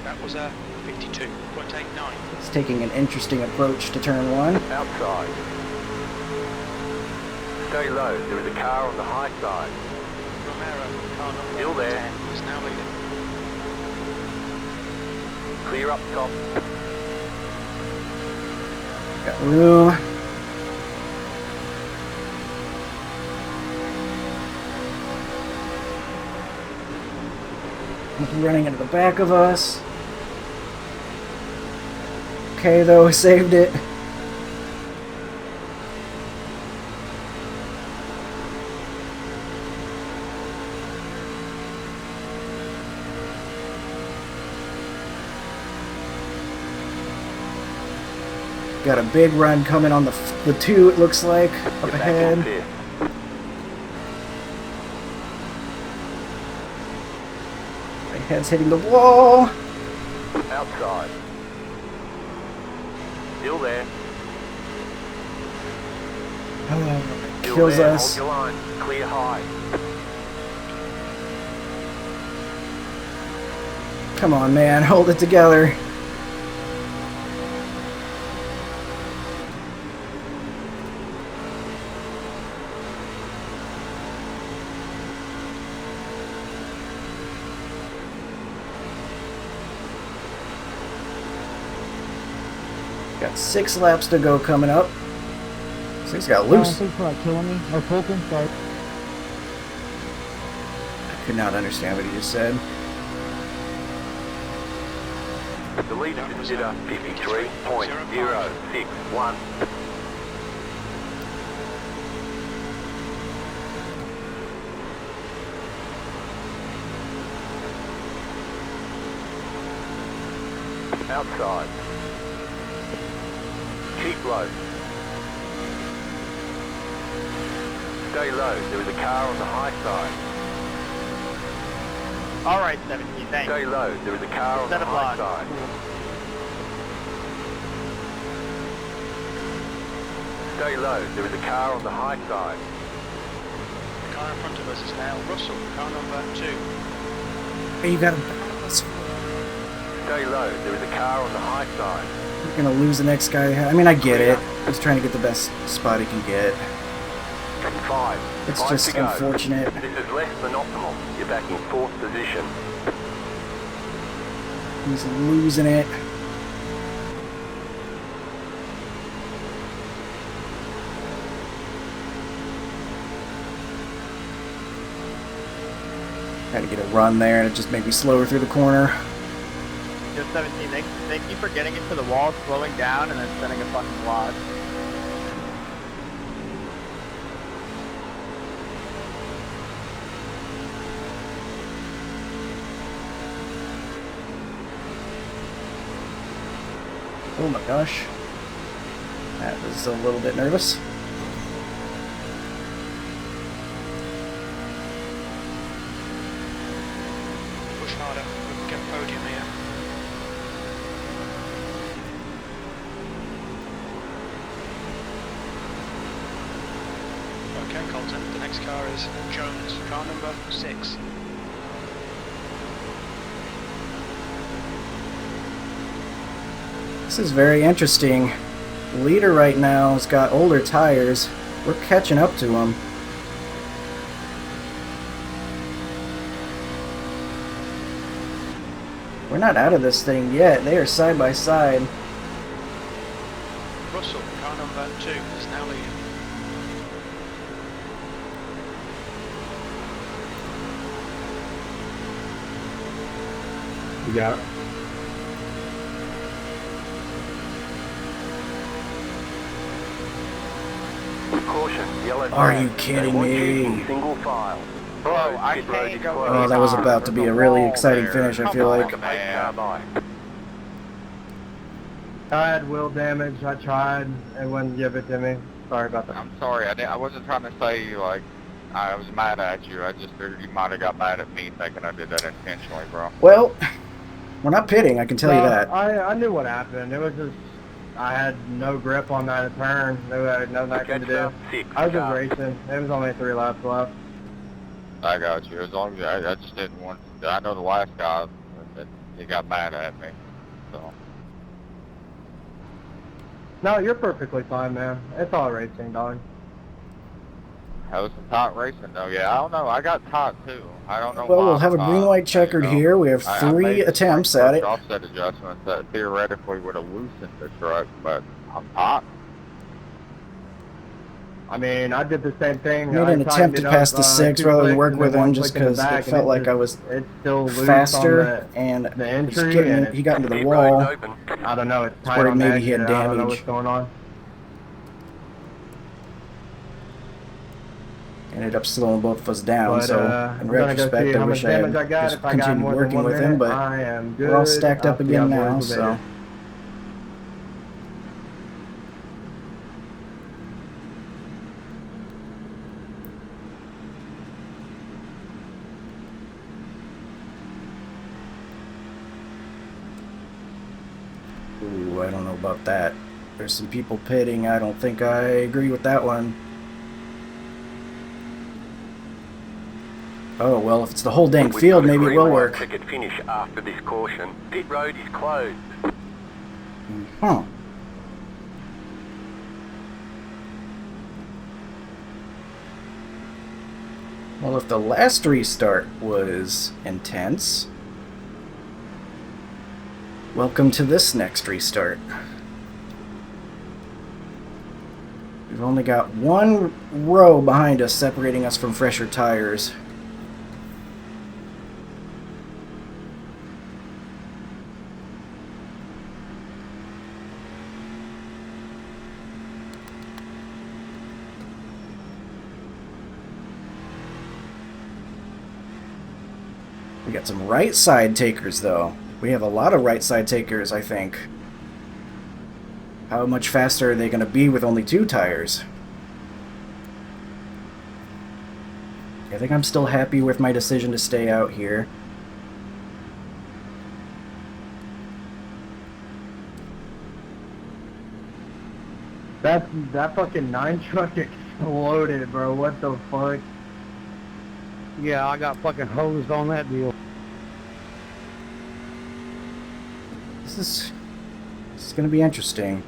That was a 52.89. It's taking an interesting approach to turn 1. Outside. Stay low. There is a car on the high side. Romero, car number Still there. 10, is now leading. Clear up top. Got room. Running into the back of us. Okay, though, saved it. Got a big run coming on the 2, it looks like, up ahead. My head's hitting the wall. Outside. Still there. Still Kills there. us. Hold your line. Clear high. Come on, man, hold it together. Got 6 laps to go coming up. 6 got loose. Thanks for killing me. Or poking, sorry. I could not understand what he just said. The leader consider 53.061. Outside. Keep low. Stay low. There is a car on the high side. All right, 17, thanks. Stay low. There is a car on the Set a high block. side. Stay low. There is a car on the high side. The car in front of us is now Russell, car number 2. Hey, you got a... Stay low. There is a car on the high side. You're gonna lose the next guy. I mean, I get it. He's trying to get the best spot he can get. 5. It's 5 just to go. unfortunate. This is less than optimal. You're back in 4th position. He's losing it. Had to get a run there, and it just made me slower through the corner. Just 17, thank you for getting into the wall, slowing down, and then setting a fucking block. Oh my gosh. That was a little bit nervous. Push harder, we can get a podium here. Okay, Colton, the next car is Jones, car number 6. This is very interesting. The leader right now has got older tires. We're catching up to him. We're not out of this thing yet. They are side by side. Russell, car number 2, is now leading. You got it. Caution, yellow Are flag. you kidding They want you me? in single file. Bro, I Pit road can't is go. closed. Oh, that was about to be a really exciting finish, I feel like. Car by. I had wheel damage. I tried. It wouldn't give it to me. Sorry about that. I'm sorry, I wasn't trying to say, like, I was mad at you. I just figured you might have got mad at me thinking I did that intentionally, bro. Well, we're not pitting, I can tell you that. I knew what happened. It was just I had no grip on that turn. There was nothing to do. 6 I was just car. racing. It was only 3 laps left. I got you. As long as I just didn't want. I know the last guy, he got mad at me. So No, you're perfectly fine, man. It's all racing, dog. that was some tight racing, though. Yeah, I don't know. I got tight too. I don't know. Well, why we'll have a I'm green-white tight, checkered you know? here. We have I 3 made some attempts pretty at it. offset adjustments that theoretically would have loosened the truck, but I'm tight. I mean, I did the same thing. Made an attempt to pass the 6 2 rather than clicks work and with then him 1 just click in the because it back, and felt like I was it's still loose on faster and the it's entry, getting, and he got into the Pit road's wall. open. I don't know. It's tight worried on the maybe he had exit. I don't know damage. what's going on. Ended up slowing both of us down, But so I'm in gonna go see retrospect, I how much wish I damage I had got. just If I got continued more than working 1 with him, minute, but I am good. we're all stacked up I'll see how again boys now, will so. later. Ooh, I don't know about that. There's some people pitting. I don't think I agree with that one. Oh, well, if it's the whole dang We've field, got a maybe it green will light work. checkered finish after this caution. Pit road is closed. Huh. Well, if the last restart was intense, welcome to this next restart. We've only got 1 row behind us separating us from fresher tires. We got some right side takers, though. We have a lot of right side takers, I think. How much faster are they going to be with only 2 tires? I think I'm still happy with my decision to stay out here. That fucking 9 truck exploded, bro. What the fuck? Yeah, I got fucking hosed on that deal. This is going to be interesting.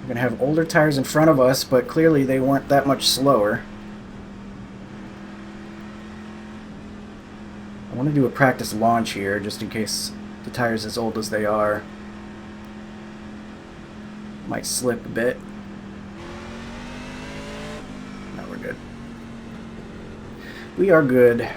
We're going to have older tires in front of us, but clearly they weren't that much slower. I want to do a practice launch here, just in case the tire's as old as they are. Might slip a bit. No, we're good. We are good.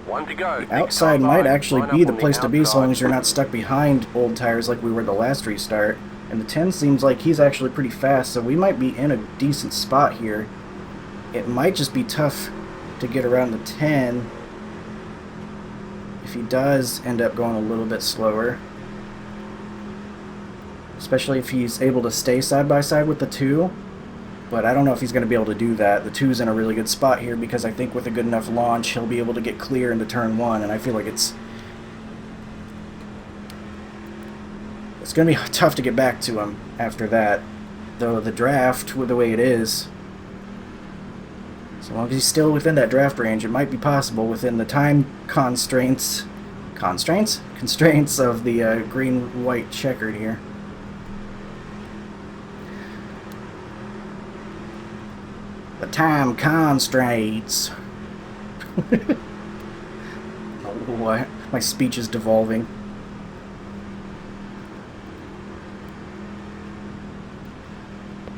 One to go. The outside might actually Line be up the on place to be, so long outside. as you're not stuck behind old tires like we were the last restart. And the 10 seems like he's actually pretty fast, so we might be in a decent spot here. It might just be tough to get around the 10 if he does end up going a little bit slower. Especially if he's able to stay side by side with the 2. But I don't know if he's going to be able to do that. The 2's in a really good spot here because I think with a good enough launch, he'll be able to get clear into turn 1, and I feel like it's going to be tough to get back to him after that. Though the draft, with the way it is, so long as he's still within that draft range, it might be possible within the time constraints of the green-white checkered here. The time constraints. Oh, my speech is devolving.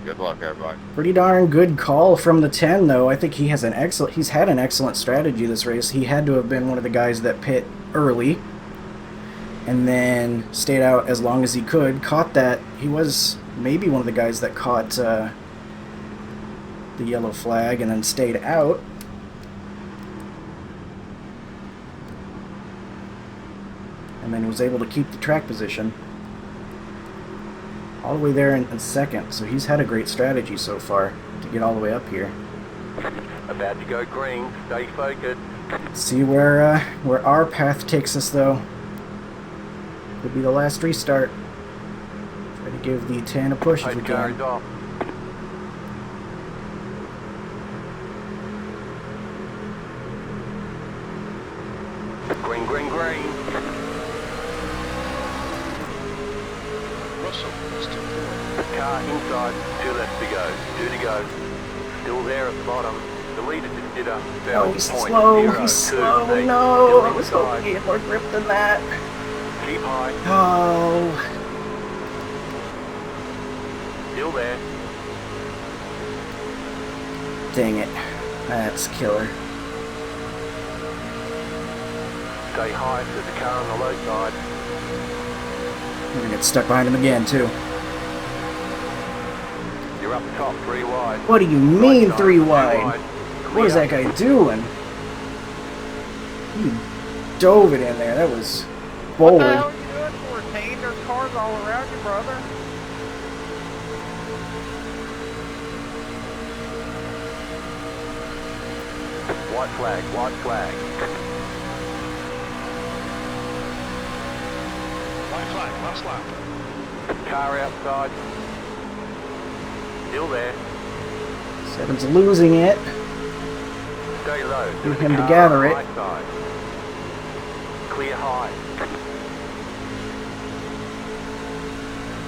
Good luck, everybody. Pretty darn good call from the 10, though. I think he's had an excellent strategy this race. He had to have been one of the guys that pit early and then stayed out as long as he could. Caught that. He was maybe one of the guys that caught the yellow flag and then stayed out. And then was able to keep the track position all the way there in second. So he's had a great strategy so far to get all the way up here. About to go green. Stay focused. See where our path takes us, though. Could be the last restart. Try to give the 10 a push if we Car's can. off. Green Green, green, green. Russell, still forward. Car inside, 2 left to go, 2 to go. Still there at the bottom. The leader just did a Oh, he's slow. He's slow. No, I was hoping he had more grip than that. Keep high, Oh, still there. dang it. That's killer. Stay high, there's a car on the low side. We're gonna get stuck behind him again, too. You're up top, 3 wide. What do you mean Right side, 3 2 wide? What is Clear. that guy doing? He dove it in there. That was What bold. the hell are you doing, 14? There's cars all around you, brother. White flag, white flag. White flag, last lap. Car outside. Still there. Seven's losing it. Stay low. Need There's a him to car gather on the it. right side. Clear high.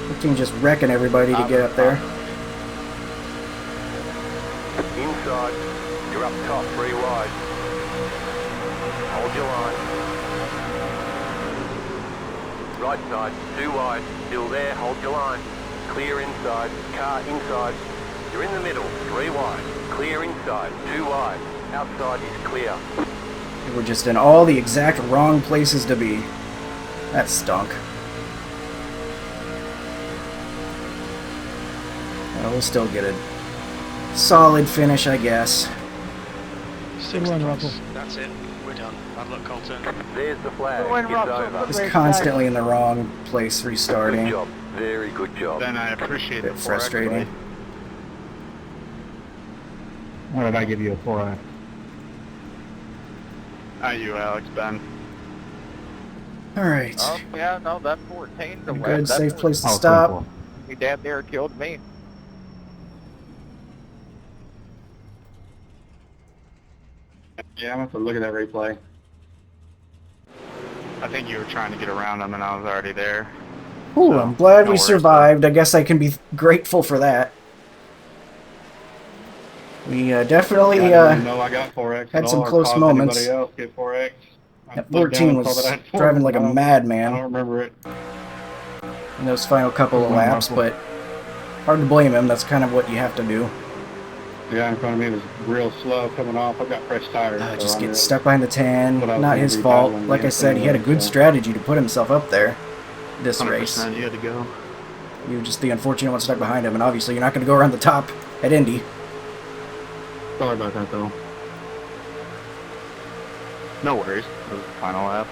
The team's just wrecking everybody to get up there. Inside. You're up top, 3 wide. Hold your line. Right side, 2 wide. Still there, hold your line. Clear inside. Car inside. You're in the middle, 3 wide. Clear inside, 2 wide. Outside is clear. We're just in all the exact wrong places to be. That stunk. Well, we'll still get a solid finish, I guess. Sixth one, place. Russell. That's it. We're done. Bad luck, Colton. There's the flag. Go in, It's Russell. over. Just constantly in the wrong place Good restarting. job. Very good job. Then I appreciate Bit the 4X frustrating. play. What did I give you a 4X? Not you, Alex, Ben. Alright. Oh, yeah, no, that 14's a Good, that safe place to Oh, stop. 24. He damn near killed me. Yeah, I'm gonna have to look at that replay. I think you were trying to get around him and I was already there. Ooh, So, I'm glad no we worries, survived. I guess I can be grateful for that. We definitely I didn't even know I got 4X had at some all, or close caused moments. Anybody else get 4X? I that looked 14 down and saw was that I had 4X. driving like a I don't madman remember it. in those final couple of Come on, laps, Russell. but hard to blame him. That's kind of what you have to do. The guy in front of me was real slow coming off. I got fresh tires. so Just I get knew stuck behind the 10. But I was Not gonna his be fault. battling Like I against said, he had a anyway, good so. strategy to put himself up there this race. 100% you had to go. You were just the unfortunate one stuck behind him, and obviously you're not going to go around the top at Indy. Sorry about that, though. No worries. It was the final lap.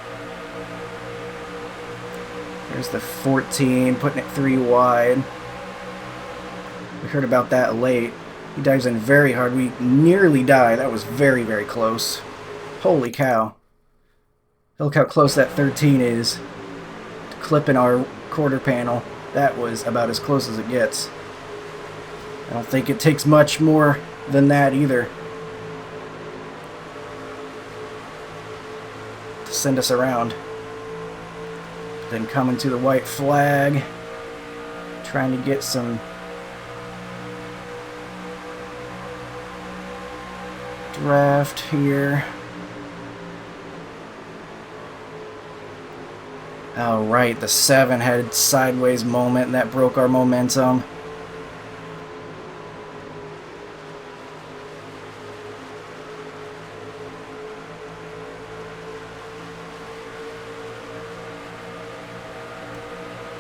There's the 14, putting it 3 wide. We heard about that late. He dives in very hard. We nearly die. That was very, very close. Holy cow. Look how close that 13 is to clipping our quarter panel. That was about as close as it gets. I don't think it takes much more than that either to send us around. Then coming to the white flag, trying to get some draft here. Oh, right, the 7 had sideways moment and that broke our momentum.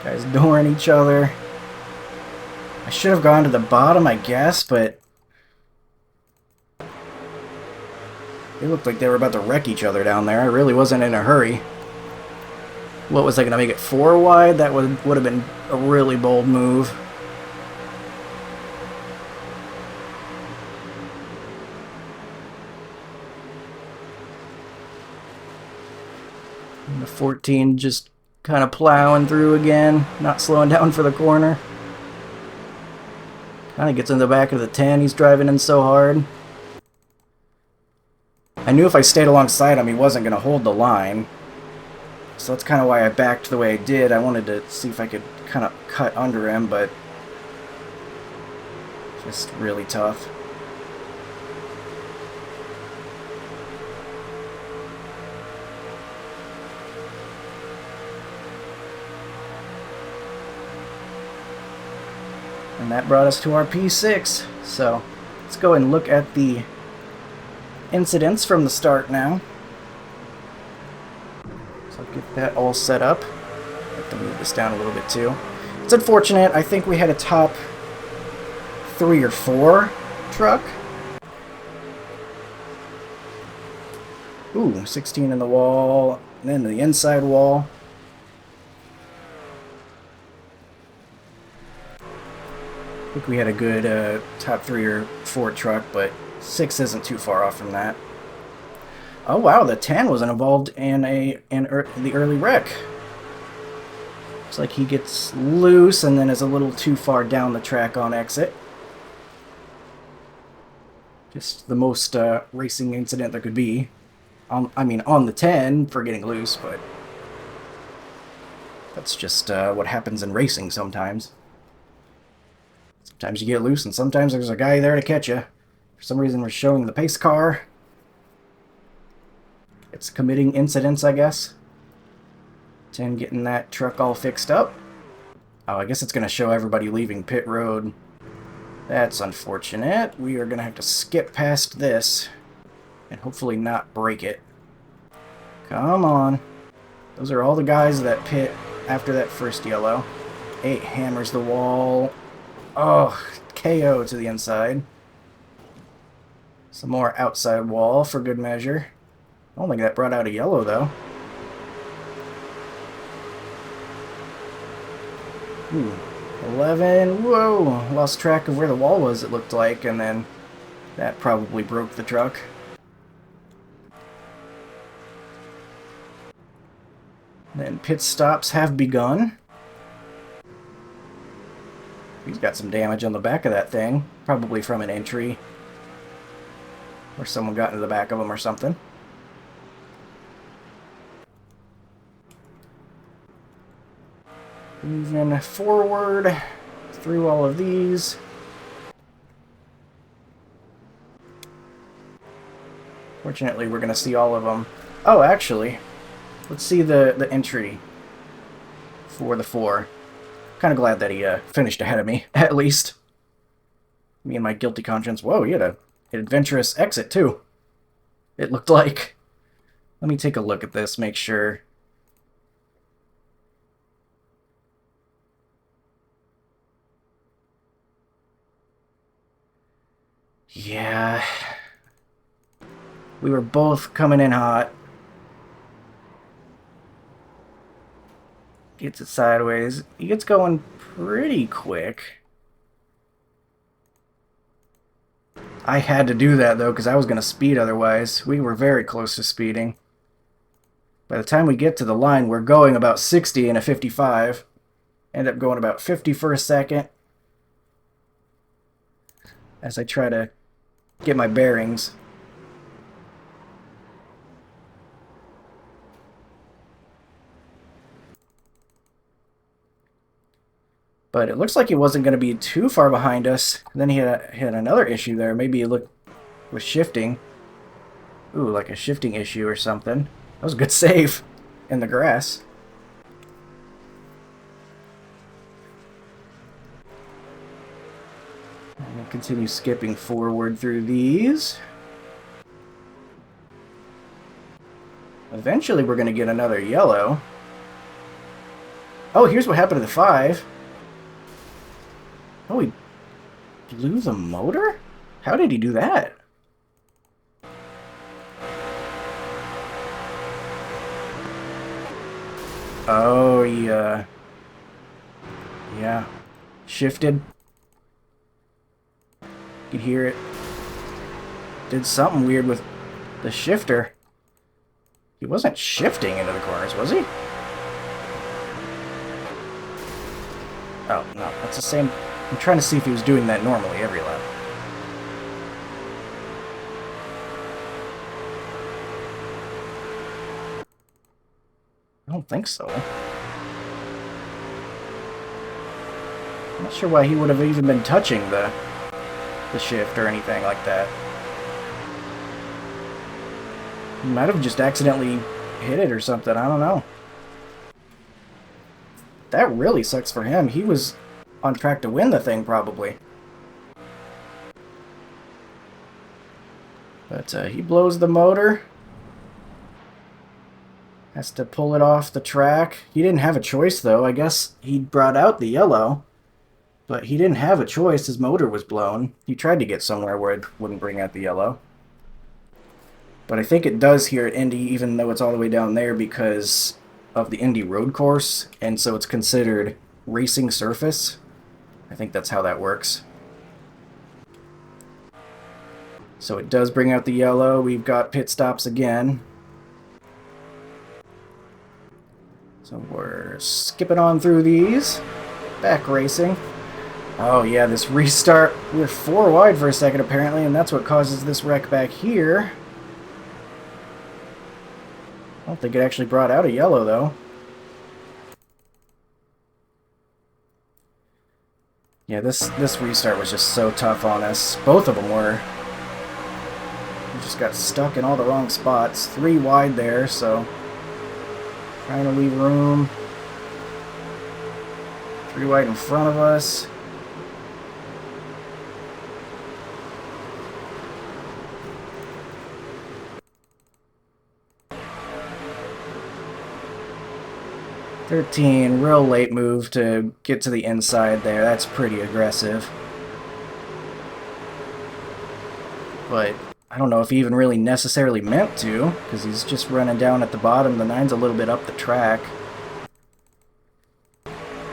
Guys dooring each other. I should have gone to the bottom, I guess, but they looked like they were about to wreck each other down there. I really wasn't in a hurry. What was I going to make it 4 wide? That would have been a really bold move. And the 14 just kind of plowing through again, not slowing down for the corner. Kind of gets in the back of the 10. He's driving in so hard. I knew if I stayed alongside him, he wasn't going to hold the line. So that's kind of why I backed the way I did. I wanted to see if I could kind of cut under him, but just really tough. And that brought us to our P6. So let's go and look at the incidents from the start now. So I'll get that all set up. I have to move this down a little bit too. It's unfortunate. I think we had a top 3 or 4 truck. Ooh, 16 in the wall, and then the inside wall. I think we had a good top 3 or 4 truck, but 6 isn't too far off from that. Oh wow, the 10 wasn't involved in the early wreck. Looks like he gets loose and then is a little too far down the track on exit. Just the most racing incident there could be. I mean, on the 10 for getting loose, but that's just what happens in racing sometimes. Sometimes you get loose, and sometimes there's a guy there to catch you. For some reason, we're showing the pace car. It's committing incidents, I guess. 10 getting that truck all fixed up. Oh, I guess it's going to show everybody leaving pit road. That's unfortunate. We are going to have to skip past this and hopefully not break it. Come on. Those are all the guys that pit after that first yellow. 8 hammers the wall. Oh, KO to the inside. Some more outside wall for good measure. I don't think that brought out a yellow, though. Ooh, 11. Whoa! Lost track of where the wall was, it looked like, and then that probably broke the truck. Then pit stops have begun. He's got some damage on the back of that thing, probably from an entry. Or someone got into the back of him or something. Moving forward through all of these. Fortunately, we're going to see all of them. Oh, actually, let's see the entry for the 4. Kind of glad that he finished ahead of me, at least. Me and my guilty conscience. Whoa, he had an adventurous exit, too. It looked like. Let me take a look at this, make sure. Yeah. We were both coming in hot. Gets it sideways. He gets going pretty quick. I had to do that, though, because I was going to speed otherwise. We were very close to speeding. By the time we get to the line, we're going about 60 in a 55. End up going about 50 for a second. As I try to get my bearings. But it looks like he wasn't going to be too far behind us. And then he had another issue there. Maybe he was shifting. Ooh, like a shifting issue or something. That was a good save in the grass. And we'll continue skipping forward through these. Eventually we're going to get another yellow. Oh, here's what happened to the 5. Oh, he blew the motor? How did he do that? Oh, yeah. Shifted. You could hear it. Did something weird with the shifter. He wasn't shifting into the corners, was he? Oh, no, that's the same. I'm trying to see if he was doing that normally every lap. I don't think so. I'm not sure why he would have even been touching the shift or anything like that. He might have just accidentally hit it or something, I don't know. That really sucks for him. He was on track to win the thing, probably. But he blows the motor. Has to pull it off the track. He didn't have a choice, though. I guess he brought out the yellow. But he didn't have a choice. His motor was blown. He tried to get somewhere where it wouldn't bring out the yellow. But I think it does here at Indy, even though it's all the way down there, because of the Indy road course, and so it's considered racing surface. I think that's how that works. So it does bring out the yellow. We've got pit stops again. So we're skipping on through these. Back racing. Oh yeah, this restart. We're 4 wide for a second apparently, and that's what causes this wreck back here. I don't think it actually brought out a yellow, though. Yeah, this restart was just so tough on us. Both of them were. We just got stuck in all the wrong spots. 3 wide there, so trying to leave room. 3 wide in front of us. "13, real late move to get to the inside there. That's pretty aggressive. But I don't know if he even really necessarily meant to, because he's just running down at the bottom. The 9's a little bit up the track.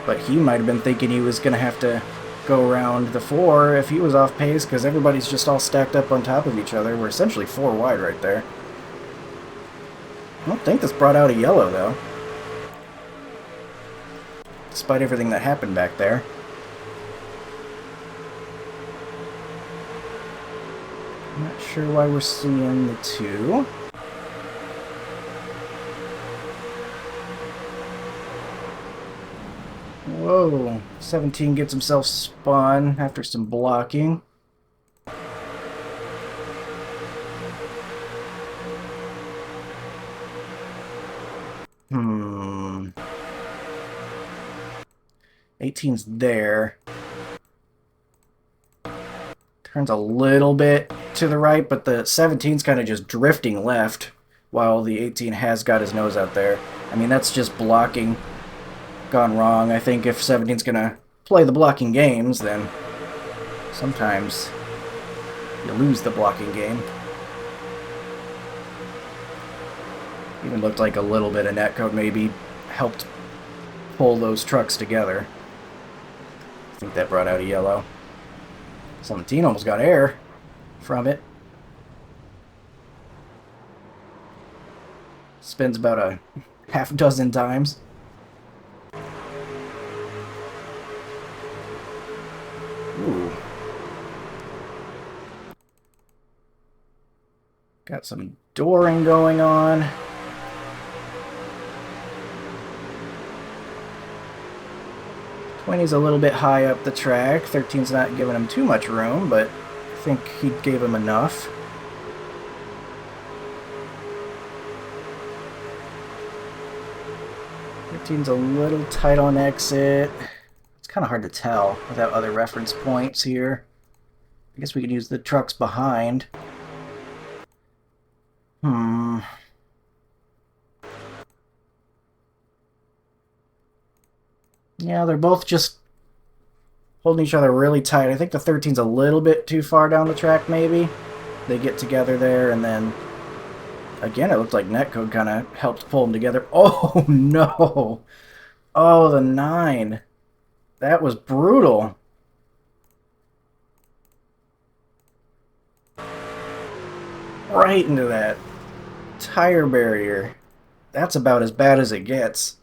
But he might have been thinking he was going to have to go around the 4 if he was off pace, because everybody's just all stacked up on top of each other. We're essentially 4 wide right there. I don't think this brought out a yellow, though. Despite everything that happened back there. I'm not sure why we're seeing the 2. Whoa, 17 gets himself spun after some blocking. Hmm. 18's there. Turns a little bit to the right, but the 17's kind of just drifting left while the 18 has got his nose out there. I mean, that's just blocking gone wrong. I think if 17's going to play the blocking games, then sometimes you lose the blocking game. Even looked like a little bit of netcode maybe helped pull those trucks together. I think that brought out a yellow. 17 almost got air from it. Spins about a half dozen times. Ooh. Got some dooring going on. Twenty's a little bit high up the track. 13's not giving him too much room, but I think he gave him enough. Team's a little tight on exit. It's kind of hard to tell without other reference points here. I guess we could use the trucks behind. Yeah, they're both just holding each other really tight. I think the 13's a little bit too far down the track, maybe. They get together there, and then again, it looked like netcode kind of helped pull them together. Oh, no. Oh, the 9. That was brutal. Right into that tire barrier. That's about as bad as it gets.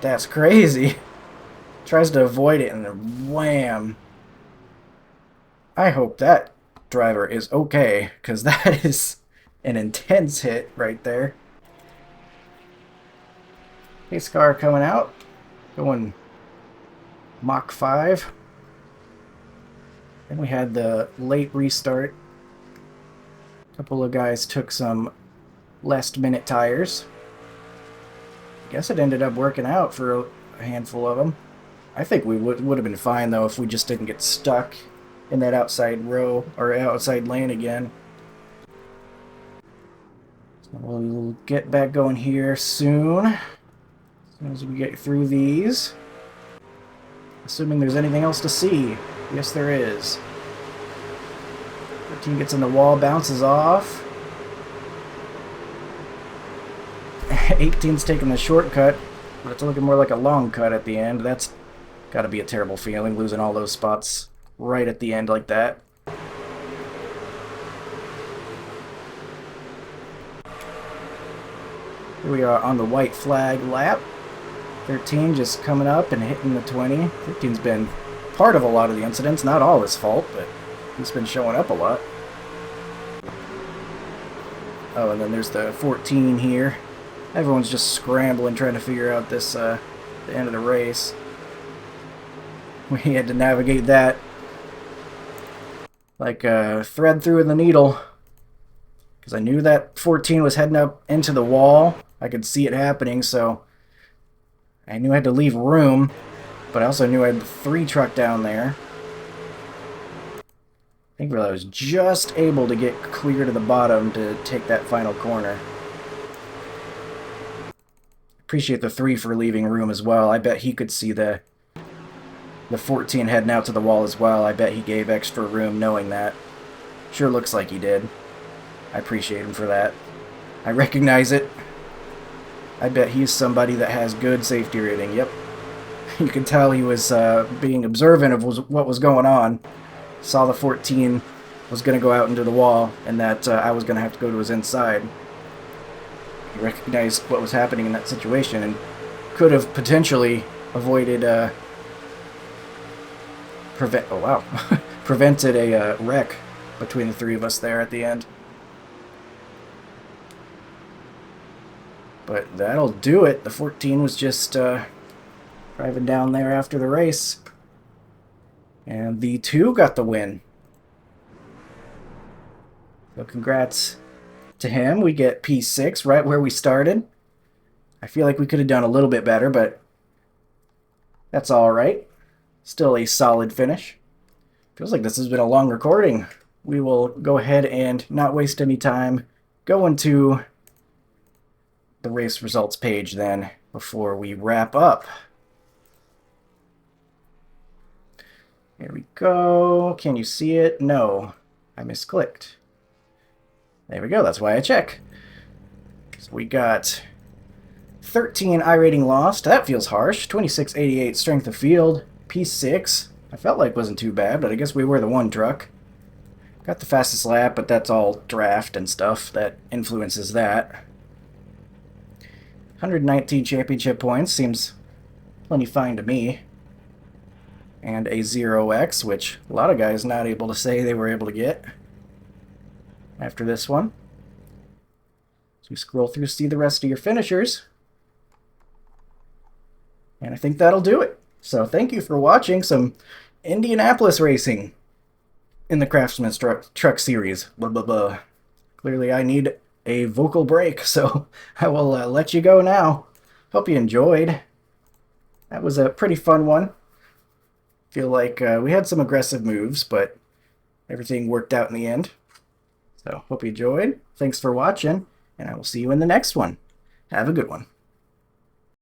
That's crazy. Tries to avoid it and then wham. I hope that driver is okay, because that is an intense hit right there. Pace car coming out, going Mach 5. Then we had the late restart. A couple of guys took some last-minute tires. I guess it ended up working out for a handful of them. I think we would have been fine, though, if we just didn't get stuck in that outside row, or outside lane again. So we'll get back going here soon. As soon as we get through these. Assuming there's anything else to see. Yes, there is. 13 gets in the wall, bounces off. 18's taking the shortcut, but it's looking more like a long cut at the end. That's got to be a terrible feeling, losing all those spots right at the end like that. Here we are on the white flag lap. 13 just coming up and hitting the 20. 13's been part of a lot of the incidents, not all his fault, but he's been showing up a lot. Oh, and then there's the 14 here. Everyone's just scrambling, trying to figure out this, the end of the race. We had to navigate that like a thread through the needle. Because I knew that 14 was heading up into the wall. I could see it happening, so I knew I had to leave room. But I also knew I had the 3 truck down there. I think I was just able to get clear to the bottom to take that final corner. Appreciate the 3 for leaving room as well. I bet he could see the 14 heading out to the wall as well. I bet he gave extra room knowing that. Sure looks like he did. I appreciate him for that. I recognize it. I bet he's somebody that has good safety rating. Yep. You can tell he was being observant of what was going on. Saw the 14 was going to go out into the wall, and that I was going to have to go to his inside. He recognized what was happening in that situation and could have potentially avoided prevented a wreck between the 3 of us there at the end. But that'll do it. The 14 was just driving down there after the race. And the 2 got the win. So congrats to him. We get P6 right where we started. I feel like we could have done a little bit better, but that's alright. Still a solid finish. Feels like this has been a long recording. We will go ahead and not waste any time. Go into the race results page then before we wrap up. Here we go. Can you see it? No. I misclicked. There we go. That's why I check. So we got 13 iRating lost. That feels harsh. 2688 strength of field. P6. I felt like wasn't too bad, but I guess we were the 1 truck. Got the fastest lap, but that's all draft and stuff that influences that. 119 championship points. Seems plenty fine to me. And a 0x, which a lot of guys not able to say they were able to get after this one. So we scroll through, see the rest of your finishers. And I think that'll do it. So thank you for watching some Indianapolis racing in the Craftsman's Truck Series. Blah, blah, blah. Clearly I need a vocal break, so I will let you go now. Hope you enjoyed. That was a pretty fun one. Feel like we had some aggressive moves, but everything worked out in the end. So, hope you enjoyed. Thanks for watching, and I will see you in the next one. Have a good one.